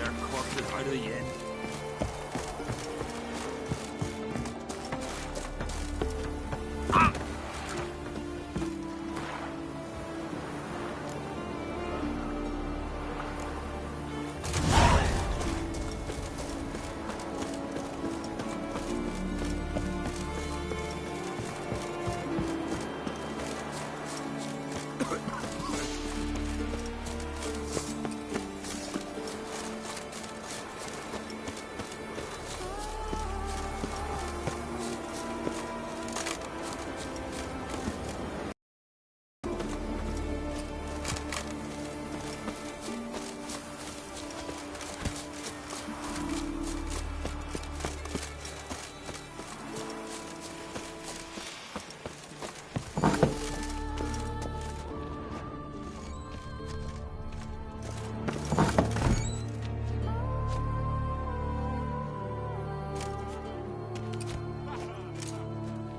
their corpses out of the inn.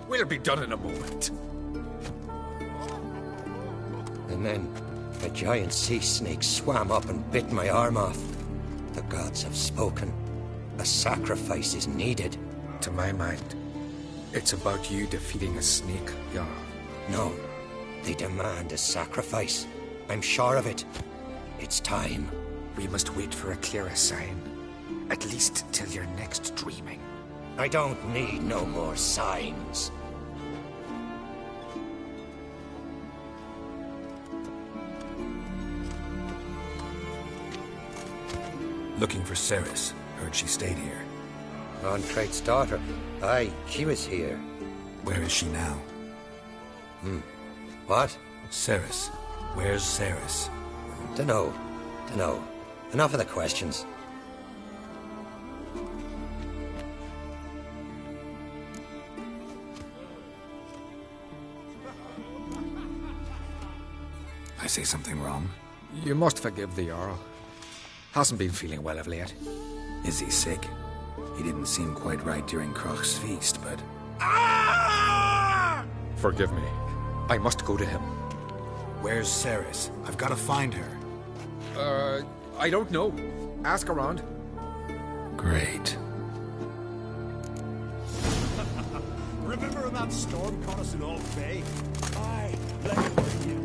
We'll be done in a moment. And then a giant sea snake swam up and bit my arm off. The gods have spoken. A sacrifice is needed. To my mind, it's about you defeating a snake, Jarl. No, they demand a sacrifice. I'm sure of it. It's time. We must wait for a clearer sign. At least till your next dreaming. I don't need no more signs. Looking for Ceres. Heard she stayed here. Montreit's daughter. Aye, she was here. Where is she now? What? Ceres. Where's Ceres? Dunno. Enough of the questions. I say something wrong? You must forgive the Jarl. Hasn't been feeling well of late. Is he sick? He didn't seem quite right during Kroch's feast, but... Ah! Forgive me. I must go to him. Where's Ceres? I've got to find her. I don't know. Ask around. Great. Remember that storm caught us in Old Bay? Aye, let me bring you.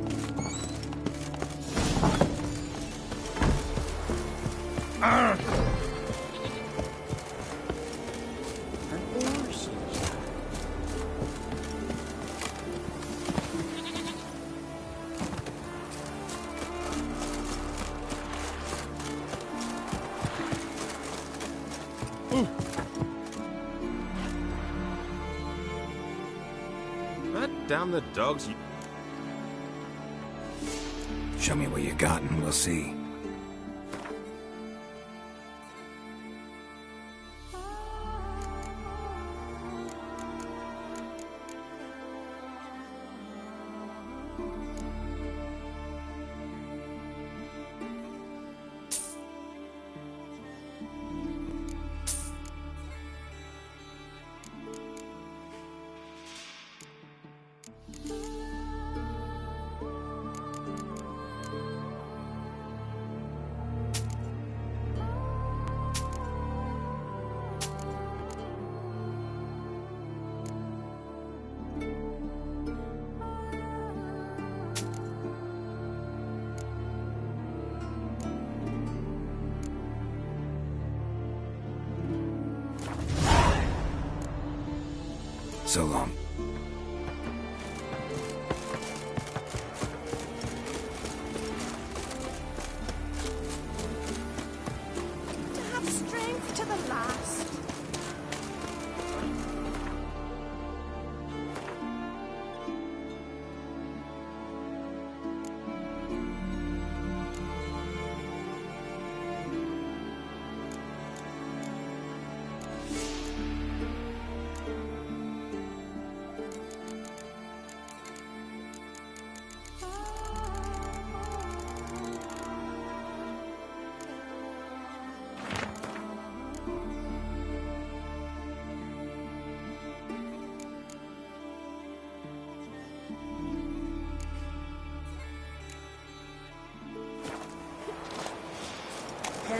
Damn the dogs. Show me what you got and we'll see. So long. To have strength to the last.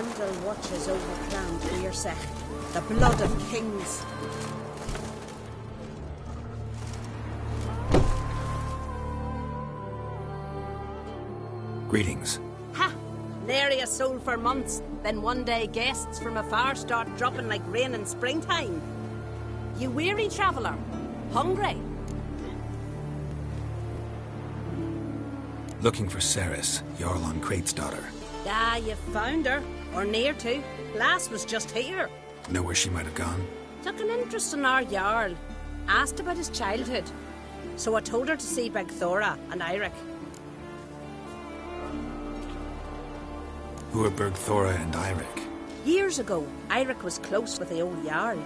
Hemdall watches over Clan Wearsech, the blood of kings. Greetings. Ha! Nary a soul for months, then one day guests from afar start dropping like rain in springtime. You weary traveller? Hungry? Looking for Ceres, Jarl on Crate's daughter. Ah, you found her. Or near to. Lass was just here. Know where she might have gone? Took an interest in our Jarl. Asked about his childhood. So I told her to see Bergthora and Eirik. Who are Bergthora and Eirik? Years ago, Eirik was close with the old Jarl.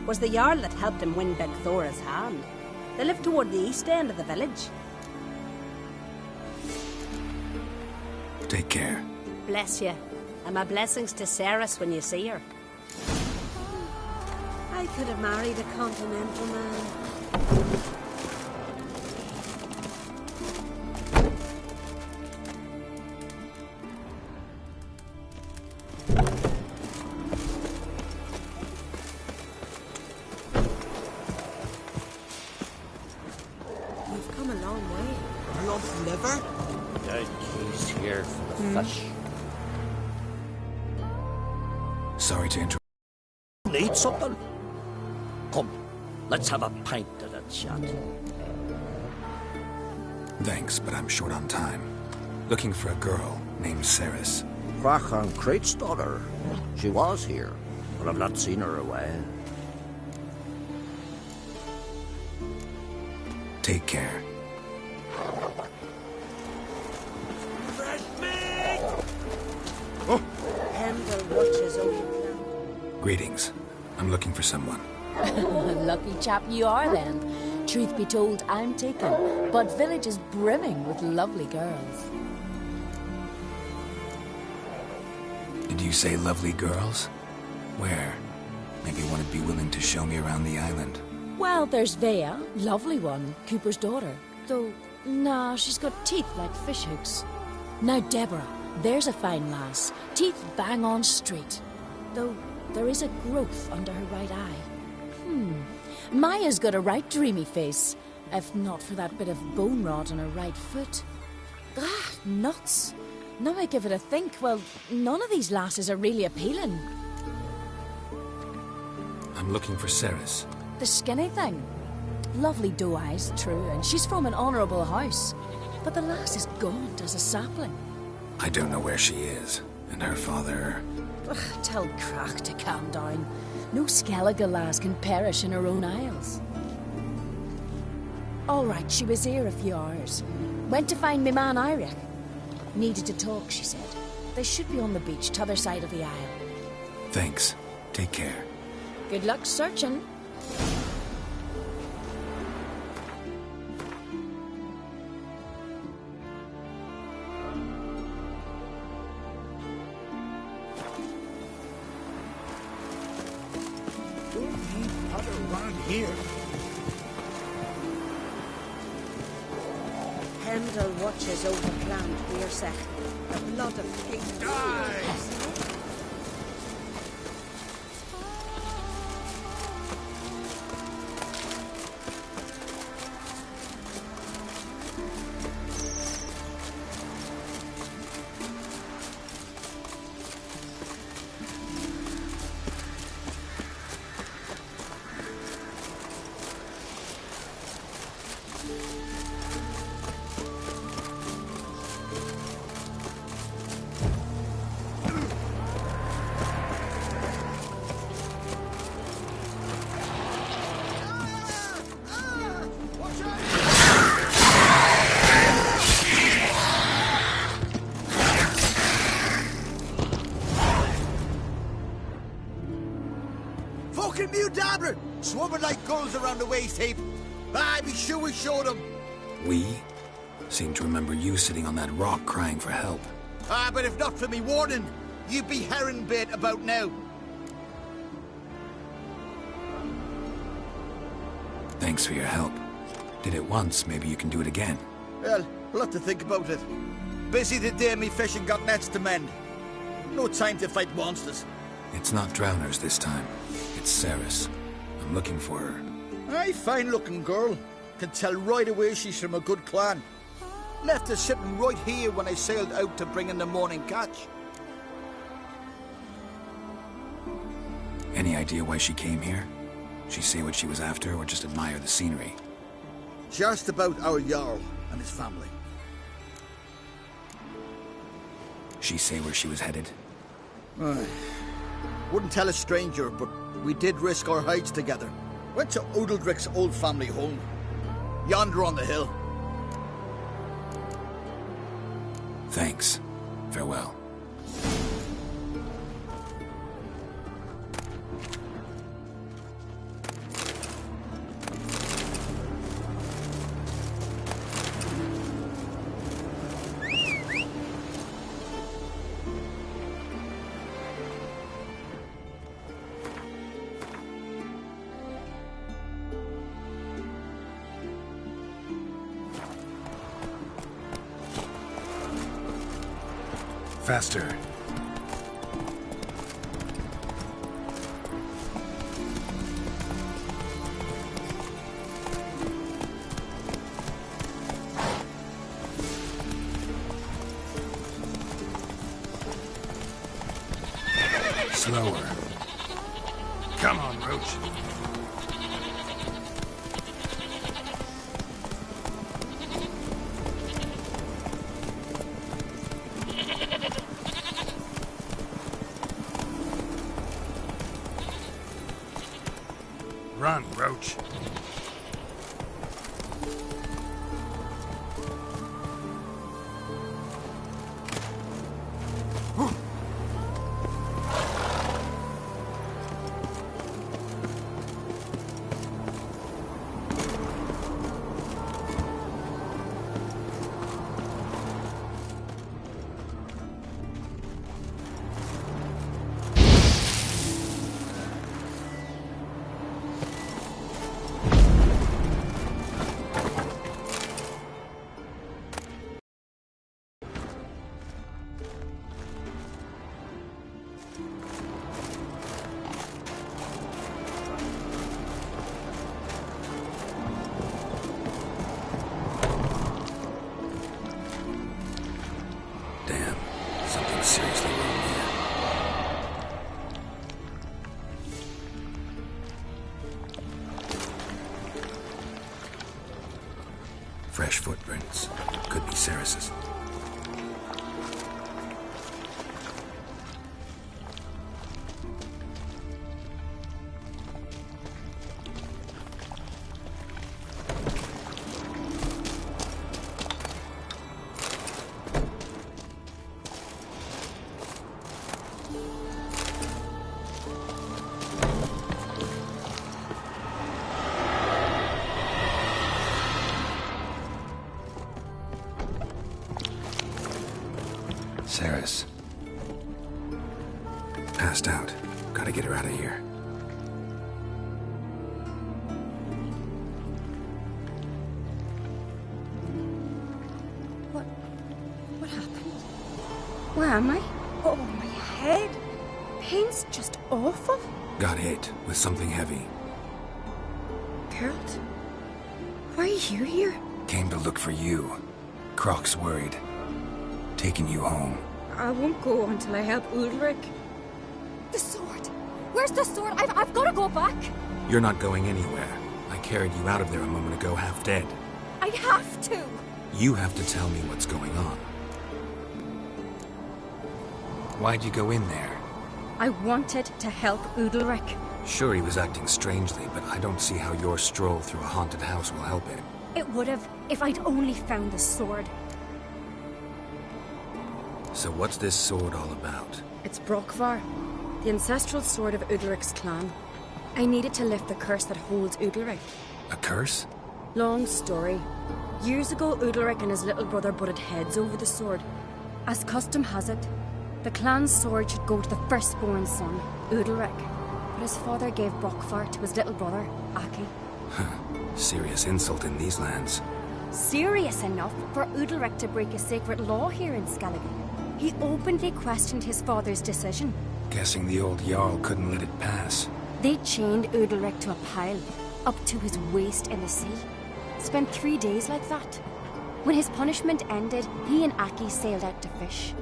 Was the Jarl that helped him win Bergthora's hand. They lived toward the east end of the village. Take care. Bless you. And my blessings to Ceres when you see her. I could have married a continental man. You've come a long way. A lump liver? He's here for the fish. Sorry to interrupt. Need something? Come, let's have a pint of that chat. Thanks, but I'm short on time. Looking for a girl named Ceres. Clan Crate's daughter. She was here, but I've not seen her away. Take care. Hemdall watches over Clan. Greetings. I'm looking for someone. Lucky chap you are then. Truth be told, I'm taken, but village is brimming with lovely girls. Did you say lovely girls? Where? Maybe one would be willing to show me around the island. Well, there's Vea, lovely one, Cooper's daughter. Though, nah, she's got teeth like fishhooks. Now Deborah, there's a fine lass. Teeth bang on straight. Though there is a growth under her right eye. Maya's got a right dreamy face, if not for that bit of bone rot on her right foot. Ah, nuts. Now I give it a think, well, none of these lasses are really appealing. I'm looking for Ceres. The skinny thing. Lovely doe eyes, true, and she's from an honourable house. But the lass is gaunt as a sapling. I don't know where she is, and her father... Ugh, tell Crack to calm down. No Skellige lass can perish in her own isles. All right, she was here a few hours. Went to find me man Eirik. Needed to talk, she said. They should be on the beach, t'other side of the isle. Thanks. Take care. Good luck searching. Here. Hemdall watches over Clan Wearsech, the blood of kings. Fucking mute dabbler! Swarming like gulls around the waist heap. Aye, be sure we showed them. We? Seem to remember you sitting on that rock crying for help. Ah, but if not for me warning, you'd be herring bait about now. Thanks for your help. Did it once, maybe you can do it again. Well, we'll have to think about it. Busy today, me fishing got nets to mend. No time to fight monsters. It's not drowners this time. It's Ceres. I'm looking for her. Aye, fine-looking girl. Can tell right away she's from a good clan. Left her sitting right here when I sailed out to bring in the morning catch. Any idea why she came here? She say what she was after, or just admire the scenery? She asked about our Jarl and his family. She say where she was headed? Wouldn't tell a stranger, but we did risk our hides together. Went to Udaldric's old family home. Yonder on the hill. Thanks. Farewell. Faster. Slower. Come on, Roach. Run, Roach. Seriously wrong here. Fresh footprints. Could be Ceres's. Ceres. Passed out. Gotta get her out of here. What happened? Where am I? Oh, my head. Pain's just awful. Got hit with something heavy. Geralt? Why are you here? Came to look for you. Croc's worried. Taking you home. I won't go until I help Udalric. The sword! Where's the sword? I've got to go back! You're not going anywhere. I carried you out of there a moment ago, half dead. I have to! You have to tell me what's going on. Why'd you go in there? I wanted to help Udalric. Sure, he was acting strangely, but I don't see how your stroll through a haunted house will help him. It would have, if I'd only found the sword. So what's this sword all about? It's Brokvar, the ancestral sword of Udalric's clan. I needed to lift the curse that holds Udalric. A curse? Long story. Years ago, Udalric and his little brother butted heads over the sword. As custom has it, the clan's sword should go to the firstborn son, Udalric. But his father gave Brokvar to his little brother, Aki. Serious insult in these lands. Serious enough for Udalric to break a sacred law here in Skellige. He openly questioned his father's decision. Guessing the old Jarl couldn't let it pass. They chained Udalric to a pile, up to his waist in the sea. Spent 3 days like that. When his punishment ended, he and Aki sailed out to fish.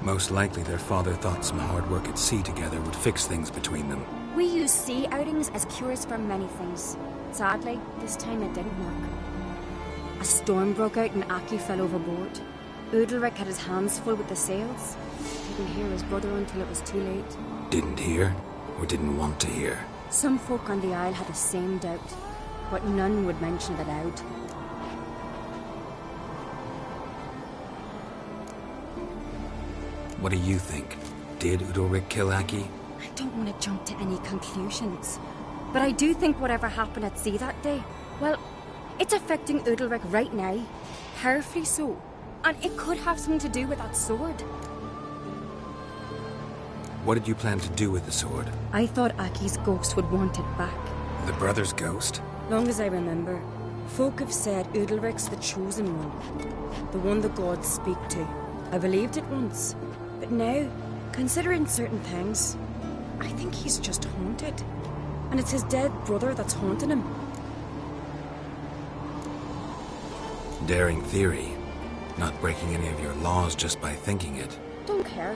Most likely their father thought some hard work at sea together would fix things between them. We use sea outings as cures for many things. Sadly, this time it didn't work. A storm broke out and Aki fell overboard. Udalric had his hands full with the sails. Didn't hear his brother until it was too late. Didn't hear, or didn't want to hear? Some folk on the Isle had the same doubt, but none would mention it aloud. What do you think? Did Udalric kill Aki? I don't want to jump to any conclusions, but I do think whatever happened at sea that day, well, it's affecting Udalric right now, powerfully so, and it could have something to do with that sword. What did you plan to do with the sword? I thought Aki's ghost would want it back. The brother's ghost? Long as I remember, folk have said Udalric's the chosen one, the one the gods speak to. I believed it once, but now, considering certain things, I think he's just haunted. And it's his dead brother that's haunting him. Daring theory. Not breaking any of your laws just by thinking it. Don't care.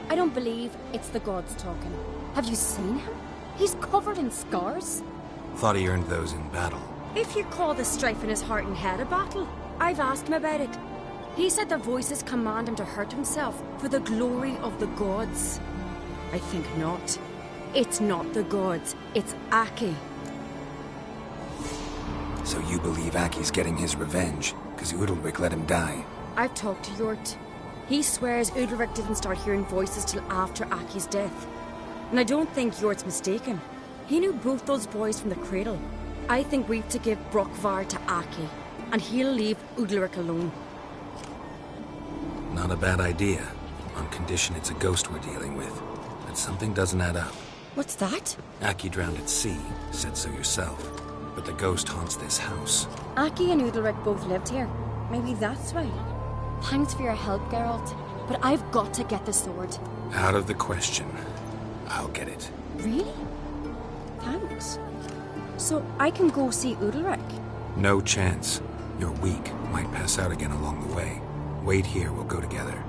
I don't believe it's the gods talking. Have you seen him? He's covered in scars. Thought he earned those in battle. If you call the strife in his heart and head a battle, I've asked him about it. He said the voices command him to hurt himself for the glory of the gods. I think not. It's not the gods, it's Aki. So you believe Aki's getting his revenge, because Udalric let him die? I've talked to Yort. He swears Udalric didn't start hearing voices till after Aki's death. And I don't think Yort's mistaken. He knew both those boys from the cradle. I think we've to give Brokvar to Aki, and he'll leave Udalric alone. Not a bad idea, on condition it's a ghost we're dealing with. But something doesn't add up. What's that? Aki drowned at sea, said so yourself. But the ghost haunts this house. Aki and Udalric both lived here. Maybe that's why. Thanks for your help, Geralt. But I've got to get the sword. Out of the question. I'll get it. Really? Thanks. So I can go see Udalric? No chance. You're weak. Might pass out again along the way. Wait here, we'll go together.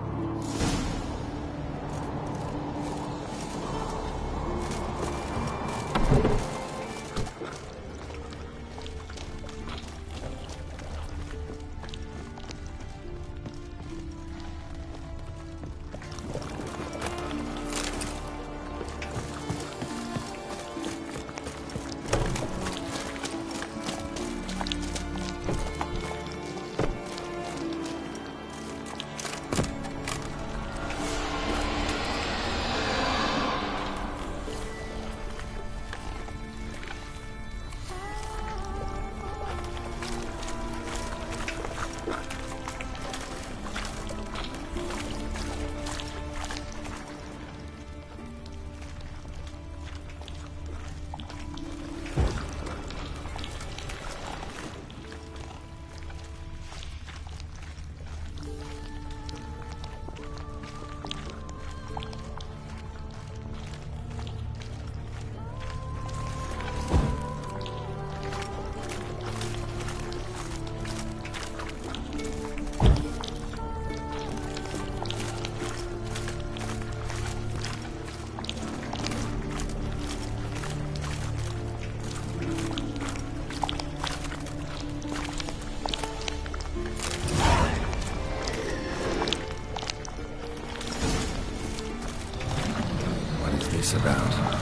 About.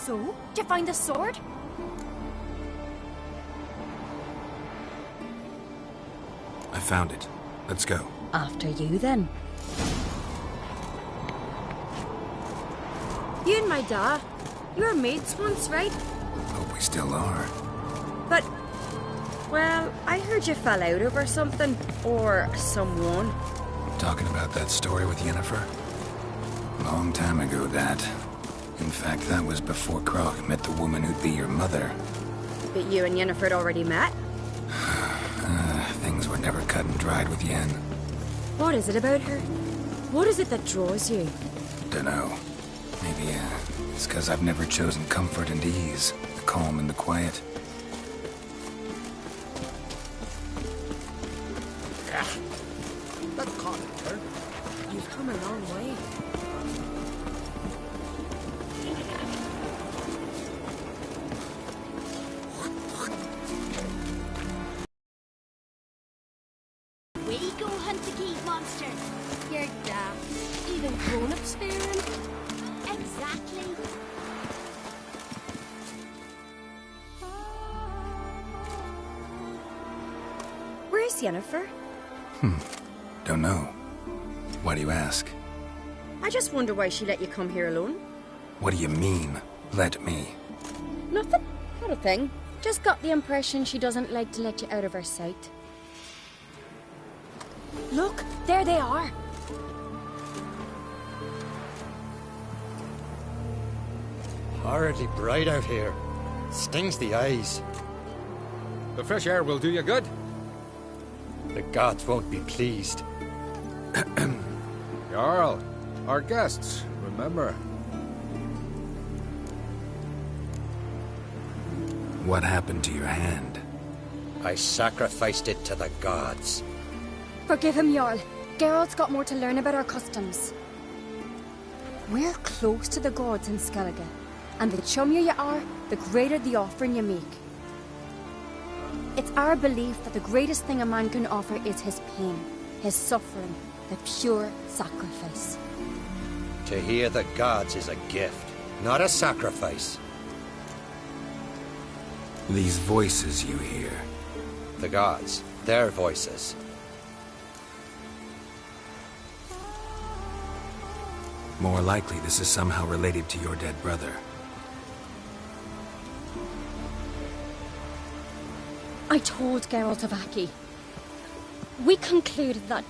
So, did you find the sword? found it. Let's go. After you, then. You and my dad, you were mates once, right? Hope we still are. But, well, I heard you fell out over something. Or someone. Talking about that story with Yennefer? Long time ago, that. In fact, that was before Croc met the woman who'd be your mother. But you and Yennefer had already met? Things were never cut and dried with Yen. What is it about her? What is it that draws you? Dunno. Maybe, it's because I've never chosen comfort and ease. The calm and the quiet. That can't hurt. You've come a long way. We go hunt the cave monster. You're daft. Even grown-ups fear him. Exactly. Where's Yennefer? Don't know. Why do you ask? I just wonder why she let you come here alone. What do you mean, let me? Nothing. Not a thing. Just got the impression she doesn't like to let you out of her sight. Look, there they are. Horridly bright out here. Stings the eyes. The fresh air will do you good. The gods won't be pleased. Jarl, our guests, remember. What happened to your hand? I sacrificed it to the gods. Forgive him, Jarl. Geralt's got more to learn about our customs. We're close to the gods in Skellige, and the chummier you are, the greater the offering you make. It's our belief that the greatest thing a man can offer is his pain, his suffering, the pure sacrifice. To hear the gods is a gift, not a sacrifice. These voices you hear. The gods, their voices. More likely this is somehow related to your dead brother. I told Geralt of Aki. We concluded that...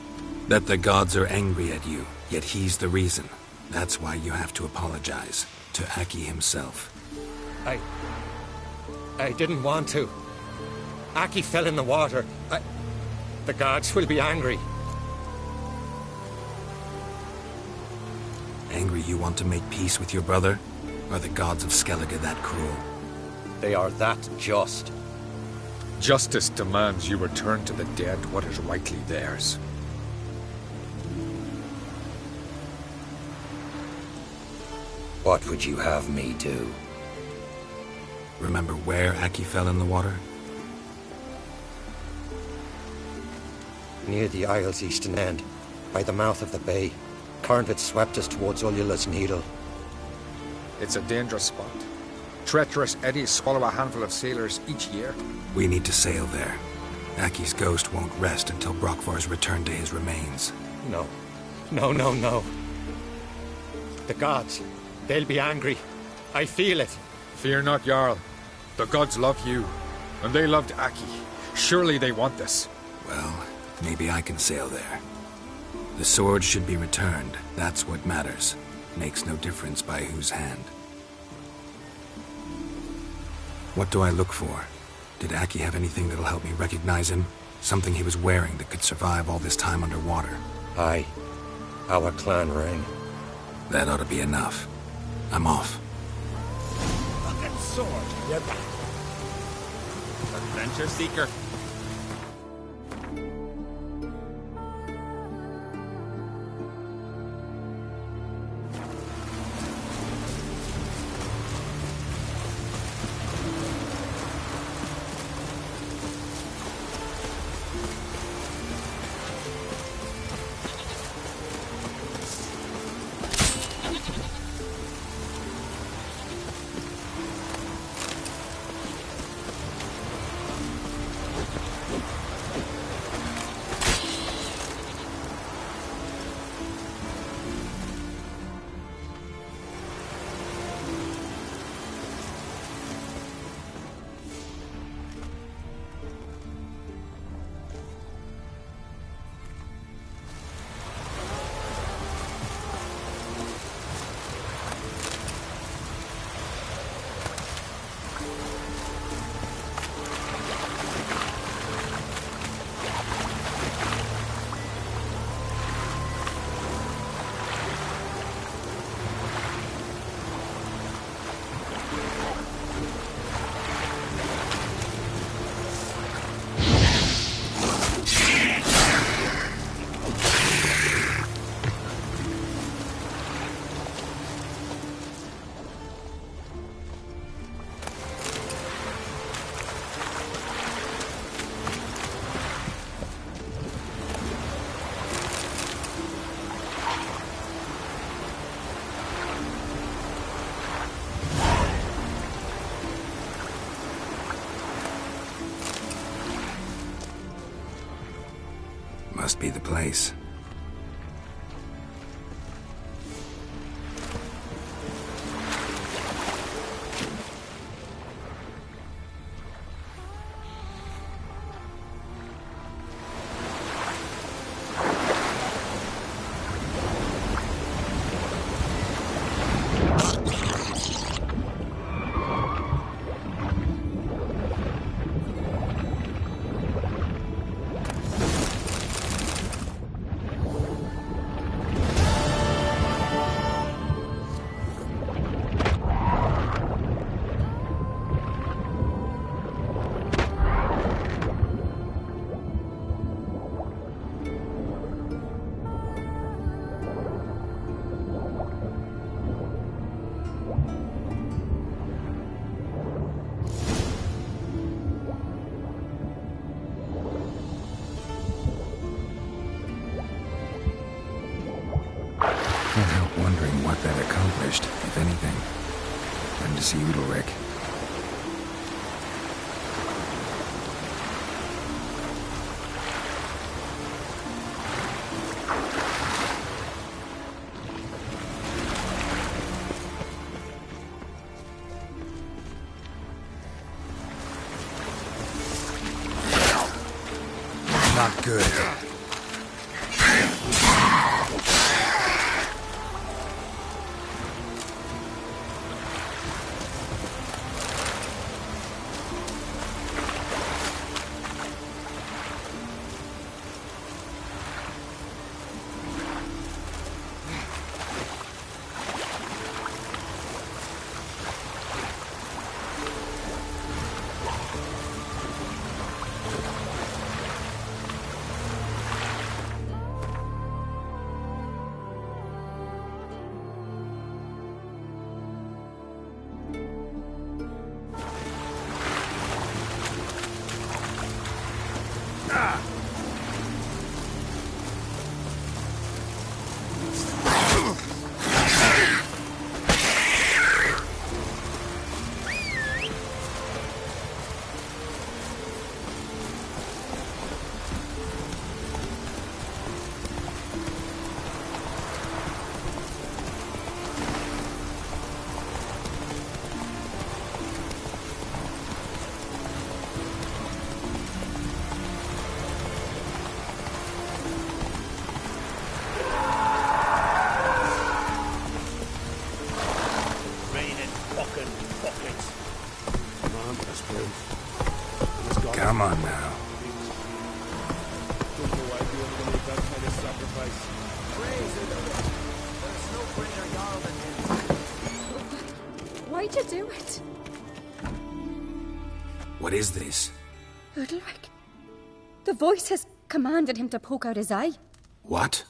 That the gods are angry at you, yet he's the reason. That's why you have to apologize. To Aki himself. I didn't want to. Aki fell in the water. The gods will be angry. Angry you want to make peace with your brother? Are the gods of Skellige that cruel? They are that just. Justice demands you return to the dead what is rightly theirs. What would you have me do? Remember where Aki fell in the water? Near the Isle's eastern end, by the mouth of the bay. Current had swept us towards Ullula's Needle. It's a dangerous spot. Treacherous eddies swallow a handful of sailors each year. We need to sail there. Aki's ghost won't rest until Brokvar's returned to his remains. No. No. The gods, they'll be angry. I feel it. Fear not, Jarl. The gods love you, and they loved Aki. Surely they want this. Well, maybe I can sail there. The sword should be returned. That's what matters. Makes no difference by whose hand. What do I look for? Did Aki have anything that'll help me recognize him? Something he was wearing that could survive all this time underwater? Aye. Our clan ring. That ought to be enough. I'm off. Fucking sword, you're back. Adventure seeker. must be the place. Can't help wondering what that accomplished, if anything. Time to see Udalric. Not good. Come on now. Why'd you do it? What is this? Udalric. The voice has commanded him to poke out his eye. What?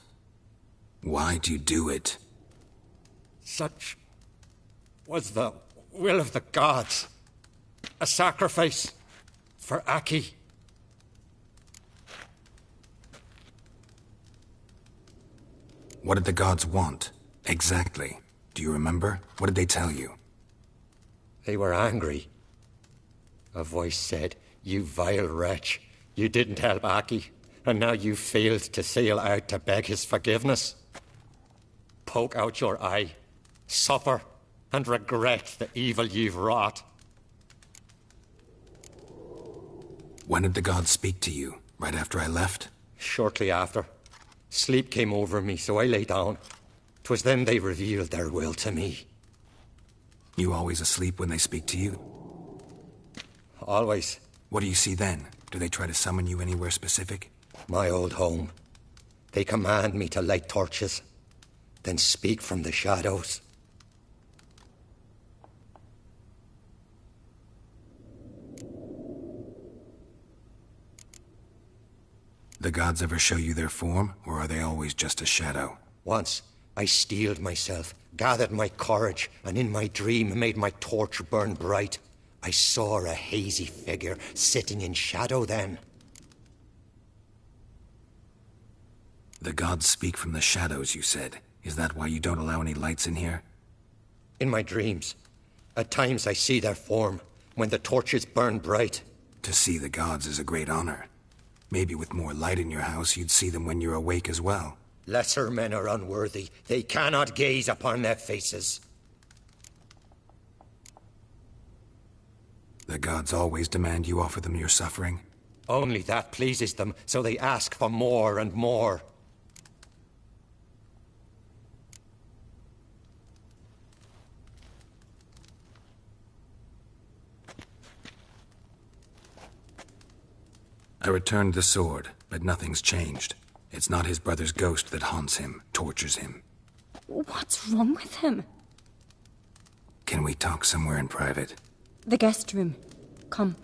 Why'd you do it? Such was the will of the gods. A sacrifice for Aki. What did the gods want? Exactly. Do you remember? What did they tell you? They were angry. A voice said, "You vile wretch, you didn't help Aki, and now you failed to sail out to beg his forgiveness. Poke out your eye, suffer, and regret the evil you've wrought." When did the gods speak to you? Right after I left? Shortly after. Sleep came over me, so I lay down. 'Twas then they revealed their will to me. You always asleep when they speak to you? Always. What do you see then? Do they try to summon you anywhere specific? My old home. They command me to light torches, then speak from the shadows. The gods ever show you their form, or are they always just a shadow? Once, I steeled myself, gathered my courage, and in my dream made my torch burn bright. I saw a hazy figure sitting in shadow then. The gods speak from the shadows, you said. Is that why you don't allow any lights in here? In my dreams. At times I see their form, when the torches burn bright. To see the gods is a great honor. Maybe with more light in your house, you'd see them when you're awake as well. Lesser men are unworthy. They cannot gaze upon their faces. The gods always demand you offer them your suffering? Only that pleases them, so they ask for more and more. I returned the sword, but nothing's changed. It's not his brother's ghost that haunts him, tortures him. What's wrong with him? Can we talk somewhere in private? The guest room. Come.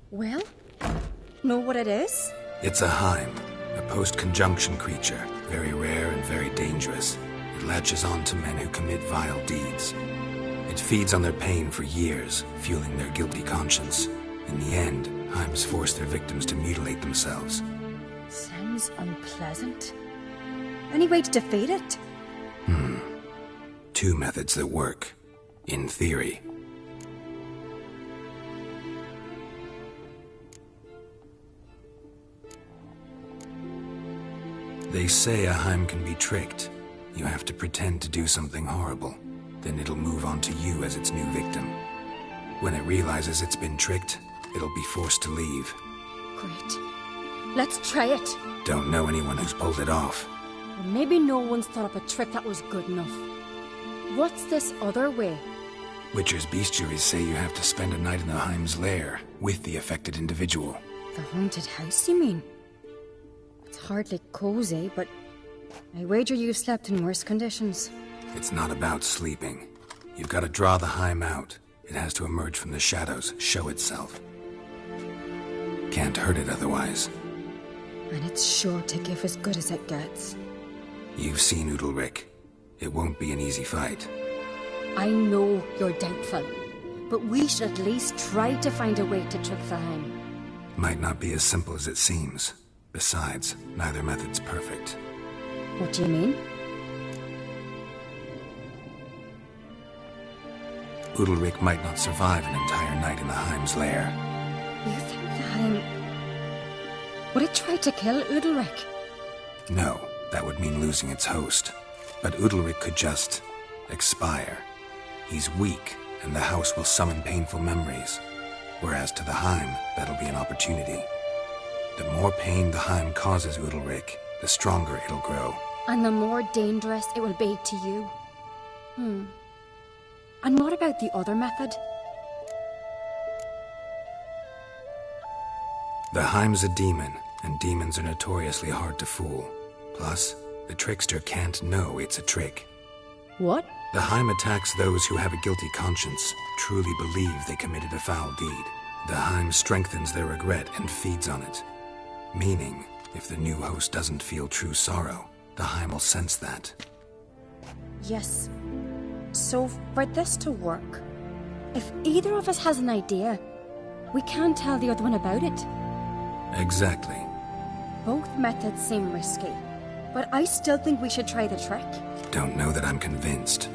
Well? Know what it is? It's a Heim, a post-conjunction creature, very rare and very dangerous. It latches on to men who commit vile deeds. It feeds on their pain for years, fueling their guilty conscience. In the end, Heims force their victims to mutilate themselves. Sounds unpleasant. Any way to defeat it? Two methods that work. In theory. They say a Heim can be tricked. You have to pretend to do something horrible. Then it'll move on to you as its new victim. When it realizes it's been tricked, it'll be forced to leave. Great. Let's try it. Don't know anyone who's pulled it off. Or maybe no one's thought up a trick that was good enough. What's this other way? Witcher's bestiaries say you have to spend a night in the Heim's lair with the affected individual. The haunted house, you mean? It's hardly cozy, but I wager you've slept in worse conditions. It's not about sleeping. You've got to draw the Heim out. It has to emerge from the shadows, show itself. Can't hurt it otherwise. And it's sure to give as good as it gets. You've seen Udalric. It won't be an easy fight. I know you're doubtful, but we should at least try to find a way to trick the Heim. Might not be as simple as it seems. Besides, neither method's perfect. What do you mean? Udalric might not survive an entire night in the Heim's lair. You think the Heim... Would it try to kill Udalric? No, that would mean losing its host. But Udalric could just... expire. He's weak, and the house will summon painful memories. Whereas to the Heim, that'll be an opportunity. The more pain the Heim causes Udalric, the stronger it'll grow. And the more dangerous it will be to you. And what about the other method? The Heim's a demon, and demons are notoriously hard to fool. Plus, the trickster can't know it's a trick. What? The Heim attacks those who have a guilty conscience, truly believe they committed a foul deed. The Heim strengthens their regret and feeds on it. Meaning, if the new host doesn't feel true sorrow, the Heim will sense that. Yes. So, for this to work, if either of us has an idea, we can't tell the other one about it. Exactly. Both methods seem risky, but I still think we should try the trick. Don't know that I'm convinced.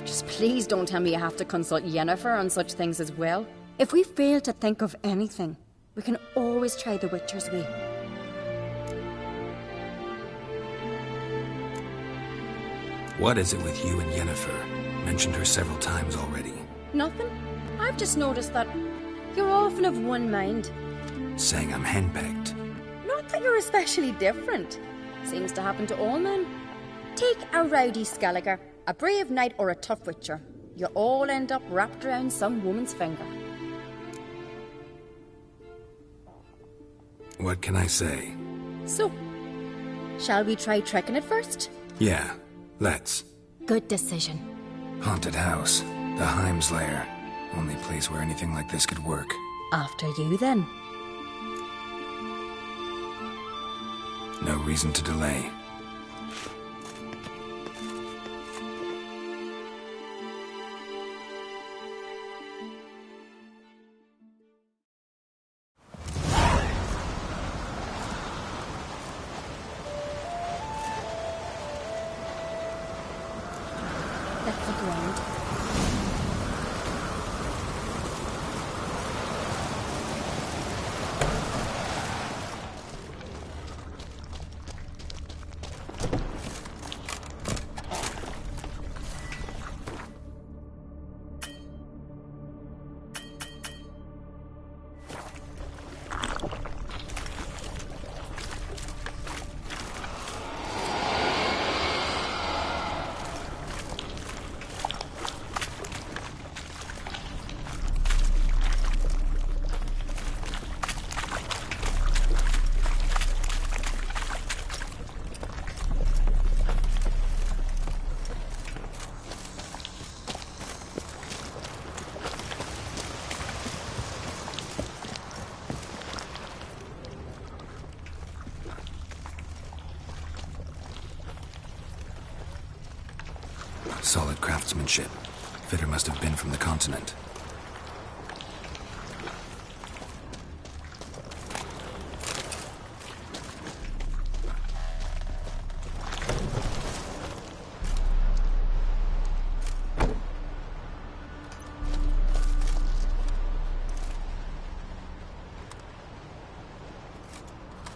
Just please don't tell me you have to consult Yennefer on such things as well. If we fail to think of anything, we can always try the Witcher's way. What is it with you and Yennefer? Mentioned her several times already. Nothing. I've just noticed that you're often of one mind. Saying I'm henpecked. Not that you're especially different. Seems to happen to all men. Take a rowdy Skelliger, a brave knight or a tough witcher. You all end up wrapped around some woman's finger. What can I say? So, shall we try tricking it first? Yeah, let's. Good decision. Haunted house. The Heim's lair. Only place where anything like this could work. After you, then. No reason to delay. Solid craftsmanship. Fitter must have been from the continent.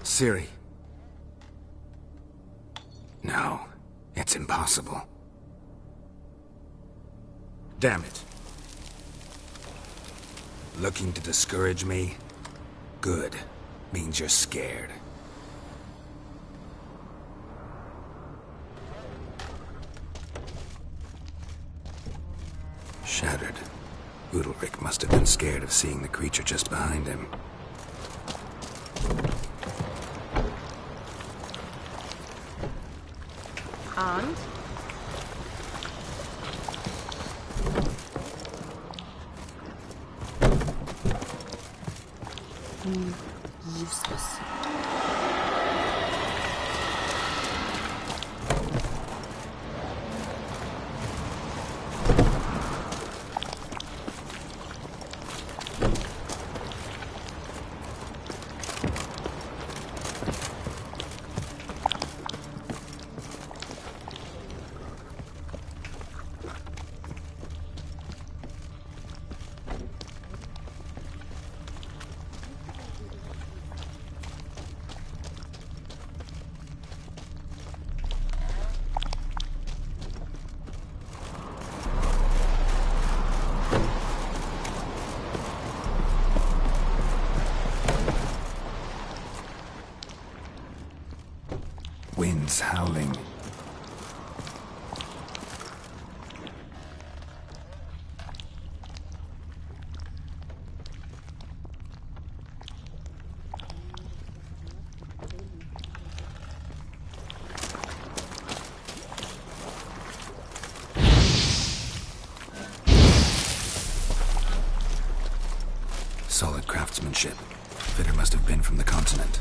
Ciri. No, it's impossible. Damn it. Looking to discourage me? Good. Means you're scared. Shattered. Udalric must have been scared of seeing the creature just behind him. And? Useless. Winds howling. Solid craftsmanship. Fitter must have been from the continent.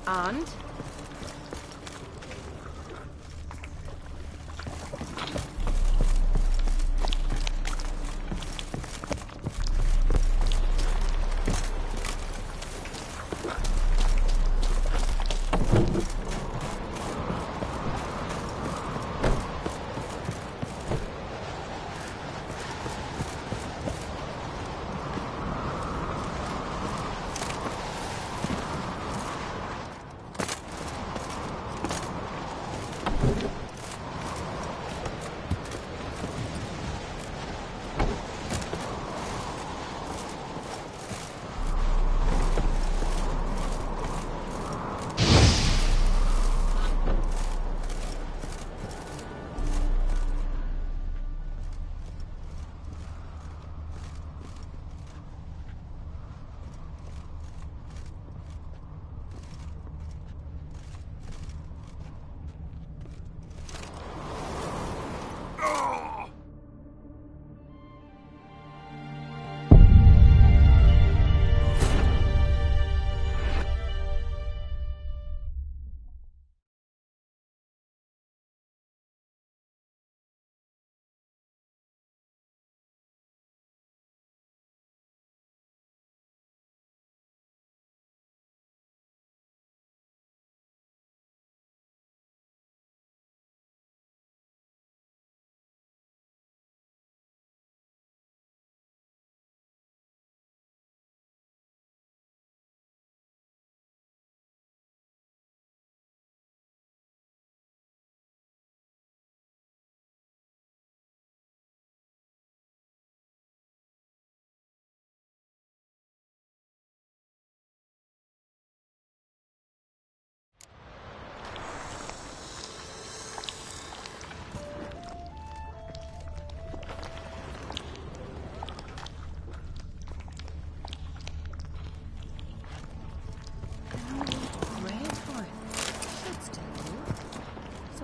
And?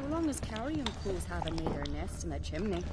long as carrion crows haven't made their nest in the chimney.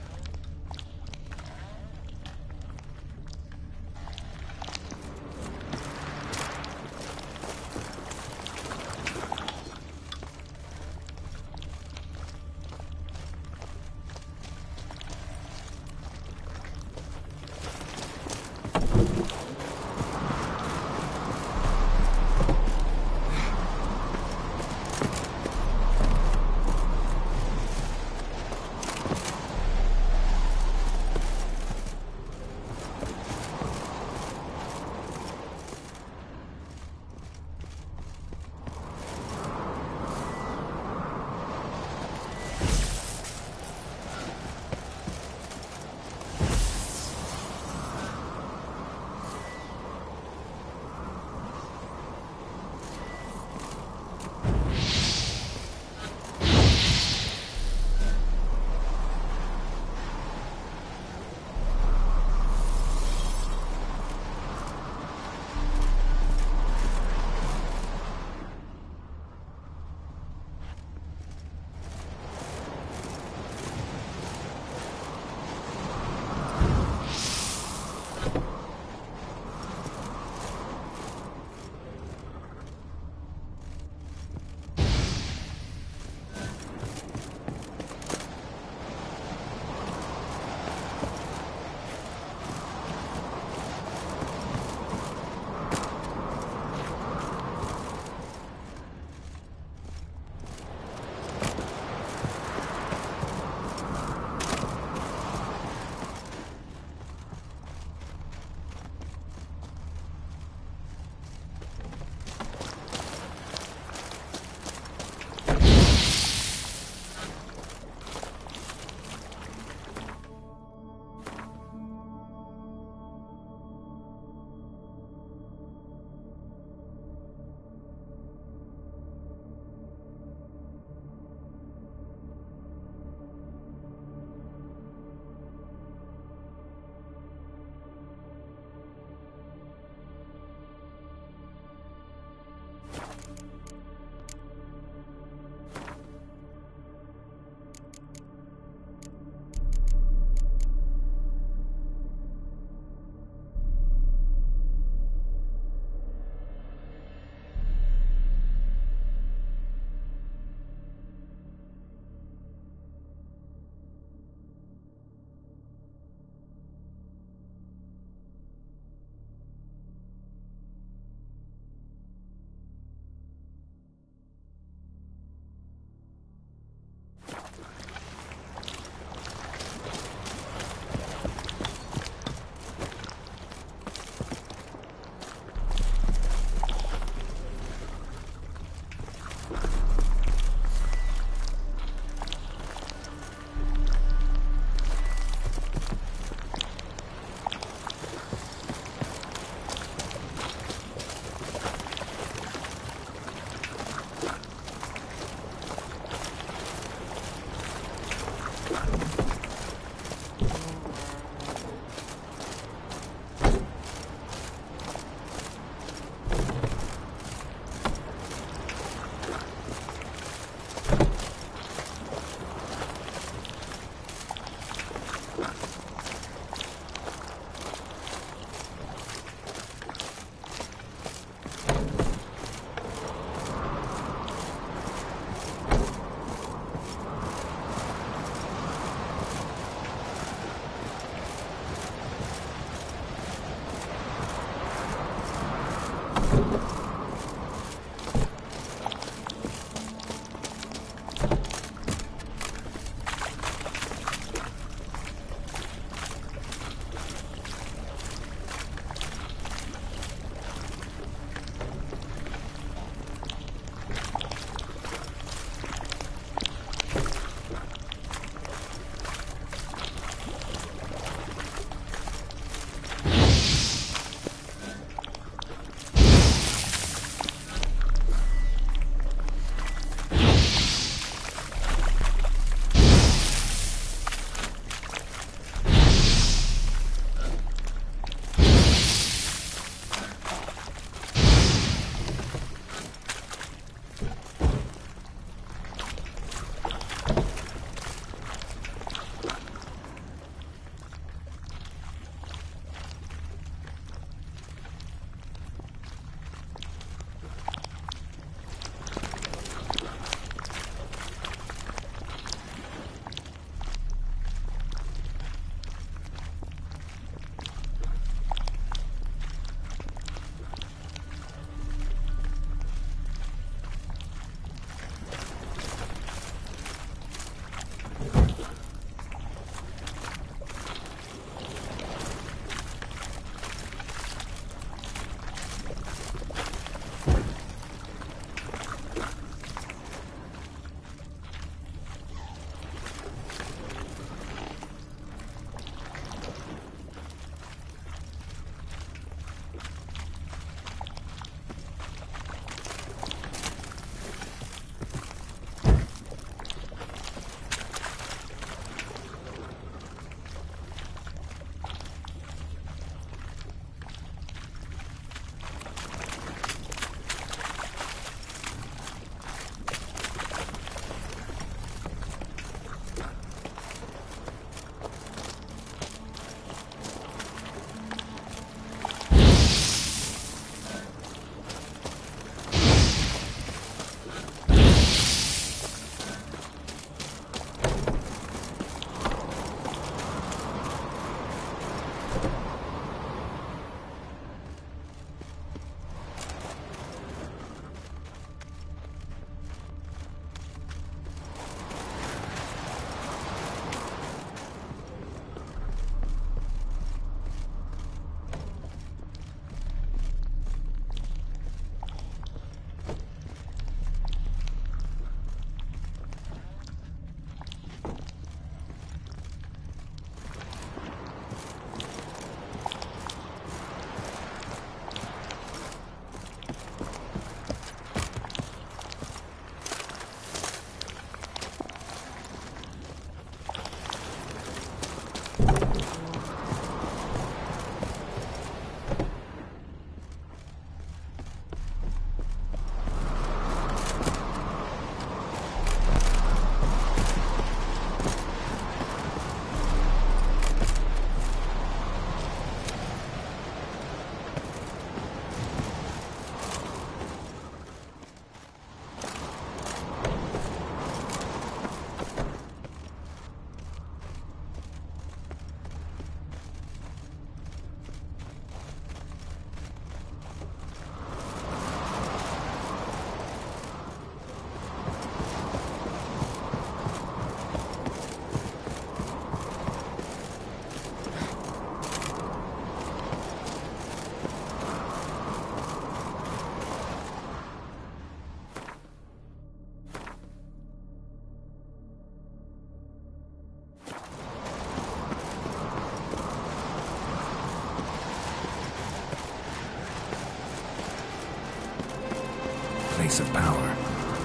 place of power.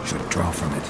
Should draw from it.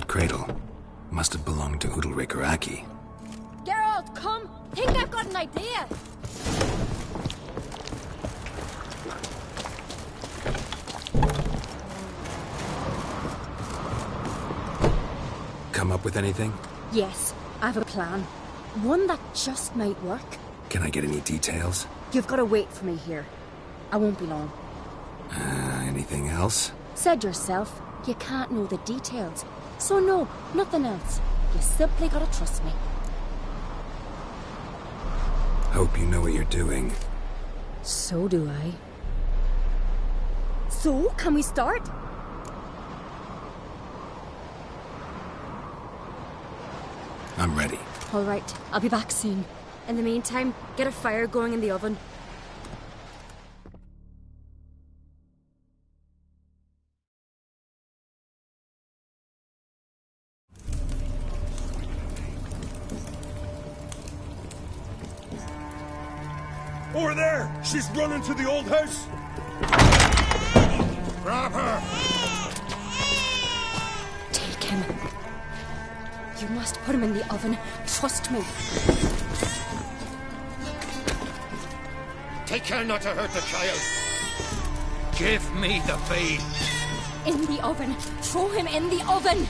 Cradle. Must have belonged to Udalric or Aki. Geralt, come! Think I've got an idea! Come up with anything? Yes, I have a plan. One that just might work. Can I get any details? You've got to wait for me here. I won't be long. Anything else? Said yourself, you can't know the details. So no, nothing else. You simply gotta trust me. Hope you know what you're doing. So do I. So, can we start? I'm ready. All right, I'll be back soon. In the meantime, get a fire going in the oven. Over there! She's running to the old house! Grab her! Take him. You must put him in the oven. Trust me. Take care not to hurt the child. Give me the babe. In the oven. Throw him in the oven.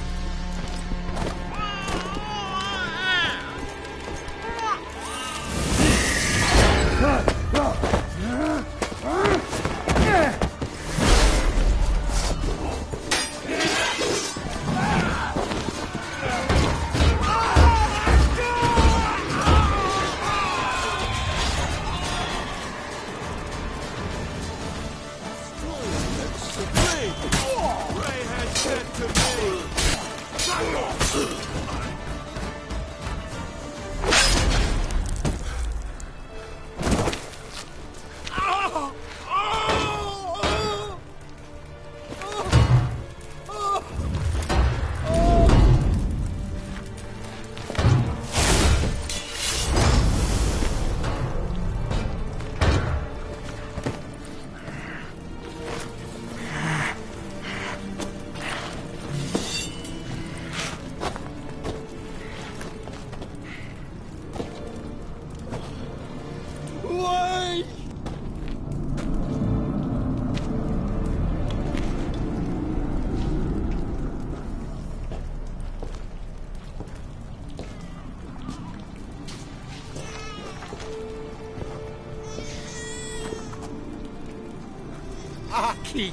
key.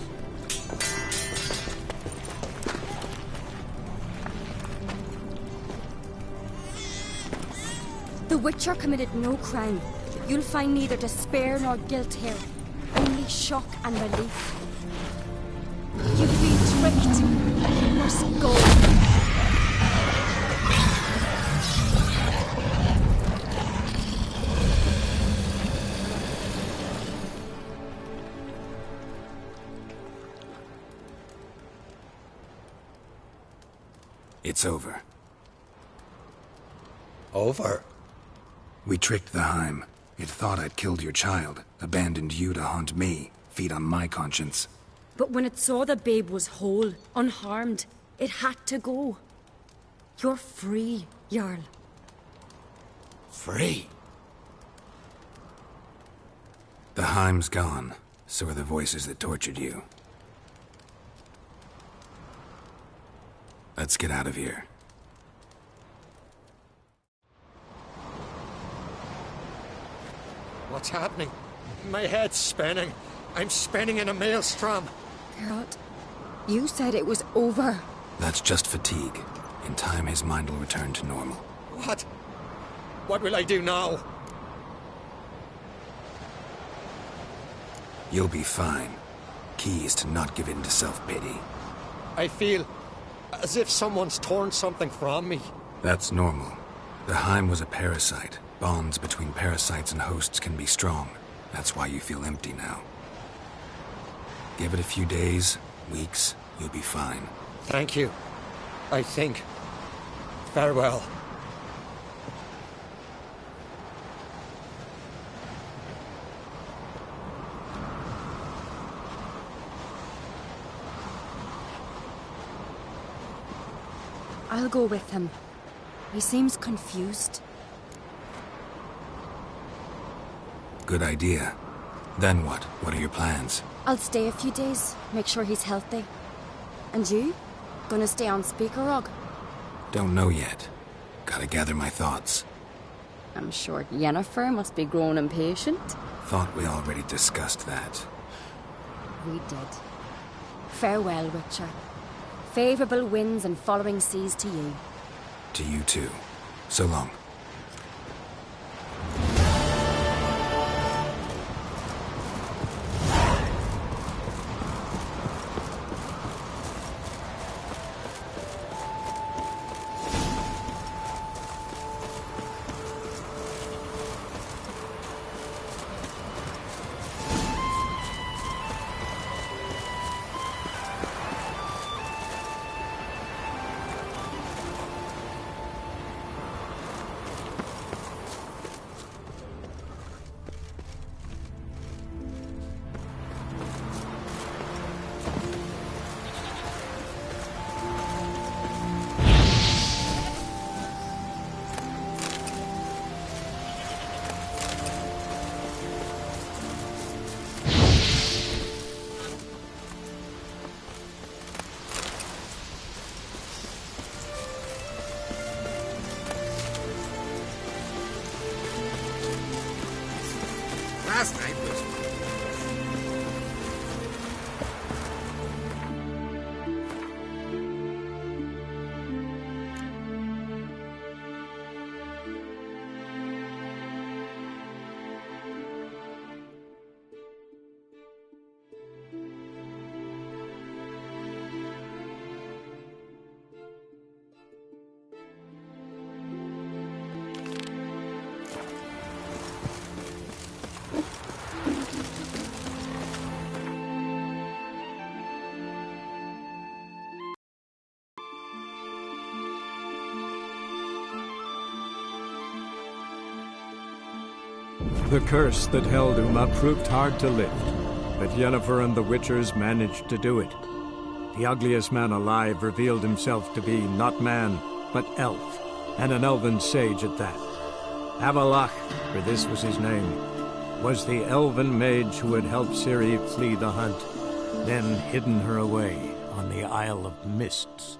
The Witcher committed no crime. You'll find neither despair nor guilt here. Only shock and relief. You've been tricked. You must go. It's over. Over? We tricked the Heim. It thought I'd killed your child, abandoned you to haunt me, feed on my conscience. But when it saw the babe was whole, unharmed, it had to go. You're free, Jarl. Free? The Heim's gone, so are the voices that tortured you. Let's get out of here. What's happening? My head's spinning. I'm spinning in a maelstrom. Geralt, you said it was over. That's just fatigue. In time, his mind will return to normal. What? What will I do now? You'll be fine. Key is to not give in to self-pity. I feel as if someone's torn something from me. That's normal. The Heim was a parasite. Bonds between parasites and hosts can be strong. That's why you feel empty now. Give it a few days, weeks, you'll be fine. Thank you. I think. Farewell. I'll go with him. He seems confused. Good idea. Then what? What are your plans? I'll stay a few days, make sure he's healthy. And you? Gonna stay on Speaker Rog? Don't know yet. Gotta gather my thoughts. I'm sure Yennefer must be growing impatient. Thought we already discussed that. We did. Farewell, Witcher. Favourable winds and following seas to you. To you too. So long. Last night was... The curse that held Uma proved hard to lift, but Yennefer and the Witchers managed to do it. The ugliest man alive revealed himself to be not man, but elf, and an elven sage at that. Avalach, for this was his name, was the elven mage who had helped Ciri flee the hunt, then hidden her away on the Isle of Mists.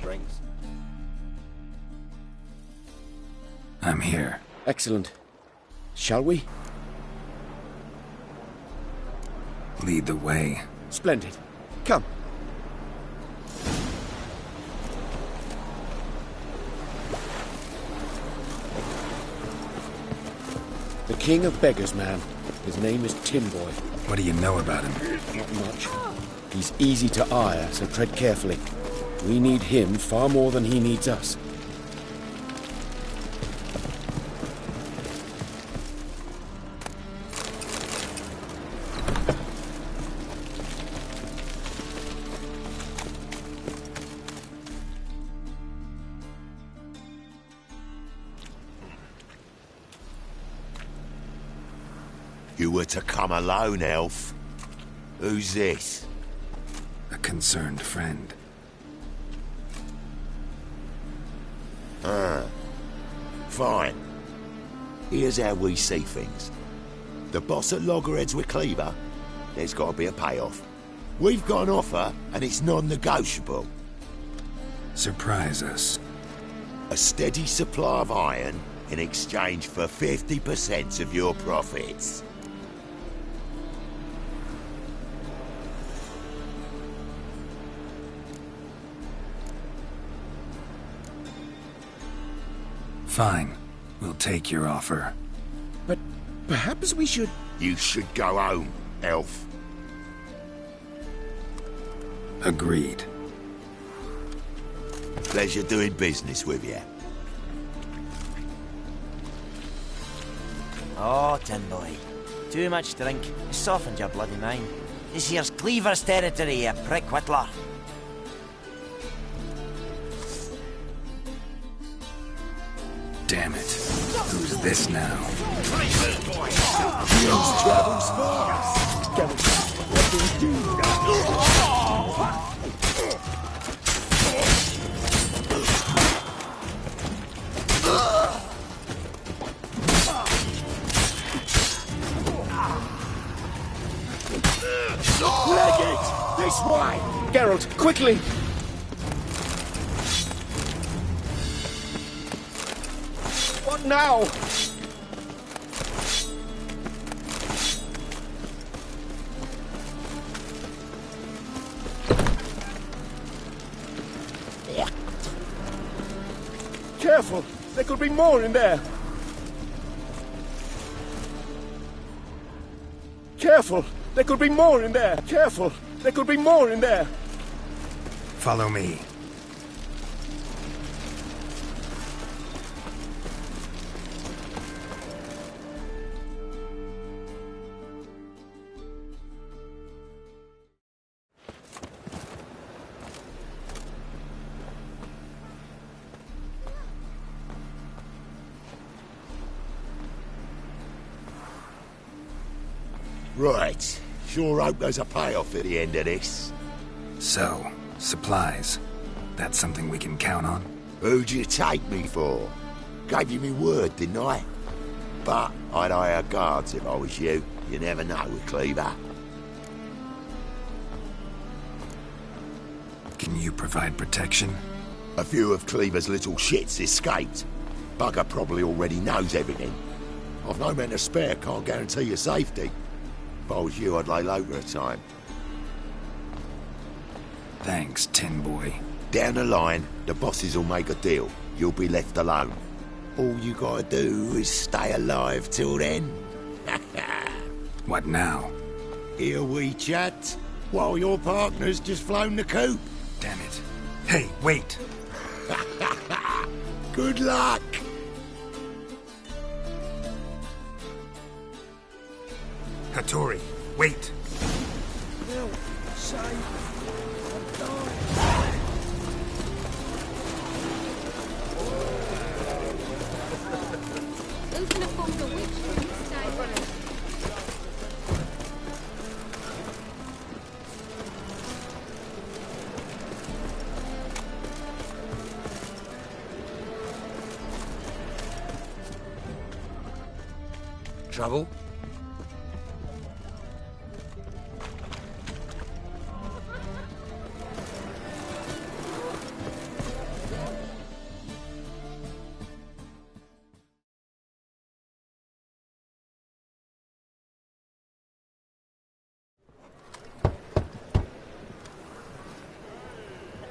brings. I'm here. Excellent. Shall we? Lead the way. Splendid. Come. The king of beggars, man. His name is Tin Boy. What do you know about him? Not much. He's easy to ire, so tread carefully. We need him far more than he needs us. You were to come alone, elf. Who's this? A concerned friend. Ah. Fine. Here's how we see things. The boss at Loggerheads with Cleaver, there's got to be a payoff. We've got an offer, and it's non-negotiable. Surprise us. A steady supply of iron in exchange for 50% of your profits. Fine. We'll take your offer. But perhaps we should... You should go home, elf. Agreed. Pleasure doing business with you. Oh, Tin Boy. Too much drink has softened your bloody mind. This here's Cleaver's territory, you prick whittler. Damn it. Who's this now? News travels fast. What do we do now? Leg it! This way! Geralt, quickly! What now? Careful! There could be more in there! Careful! There could be more in there! Careful! There could be more in there! Follow me. Right. Sure hope there's a payoff at the end of this. So, supplies. That's something we can count on? Who'd you take me for? Gave you me word, didn't I? But I'd hire guards if I was you. You never know with Cleaver. Can you provide protection? A few of Cleaver's little shits escaped. Bugger probably already knows everything. I've no men to spare, can't guarantee your safety. If I was you, I'd lay low for a time. Thanks, Tin Boy. Down the line, the bosses will make a deal. You'll be left alone. All you gotta do is stay alive till then. What now? Here we chat, while your partner's just flown the coop. Damn it. Hey, wait! Good luck! Hattori, wait! No, say, I'm dying. Who's gonna form the witch from this day? Trouble?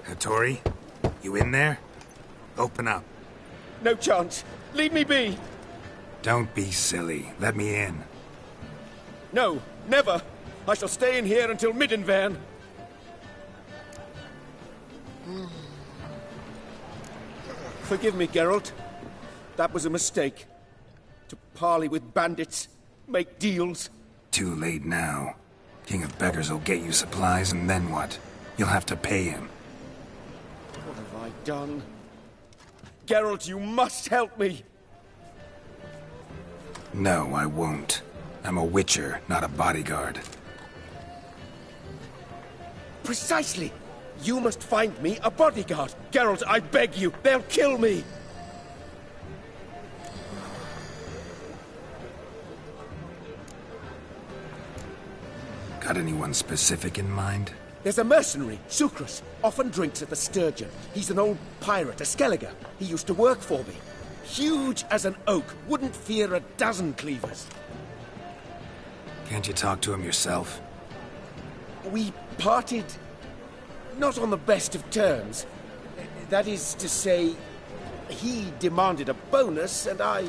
Hattori, you in there? Open up. No chance. Leave me be. Don't be silly. Let me in. No, never. I shall stay in here until Middenvern. Forgive me, Geralt. That was a mistake. To parley with bandits, make deals. Too late now. King of Beggars will get you supplies, and then what? You'll have to pay him. What have I done? Geralt, you must help me! No, I won't. I'm a witcher, not a bodyguard. Precisely! You must find me a bodyguard. Geralt, I beg you, they'll kill me! Got anyone specific in mind? There's a mercenary, Sucrus, often drinks at the Sturgeon. He's an old pirate, a Skelliger. He used to work for me. Huge as an oak, wouldn't fear a dozen cleavers. Can't you talk to him yourself? We parted not on the best of terms. That is to say, he demanded a bonus and I...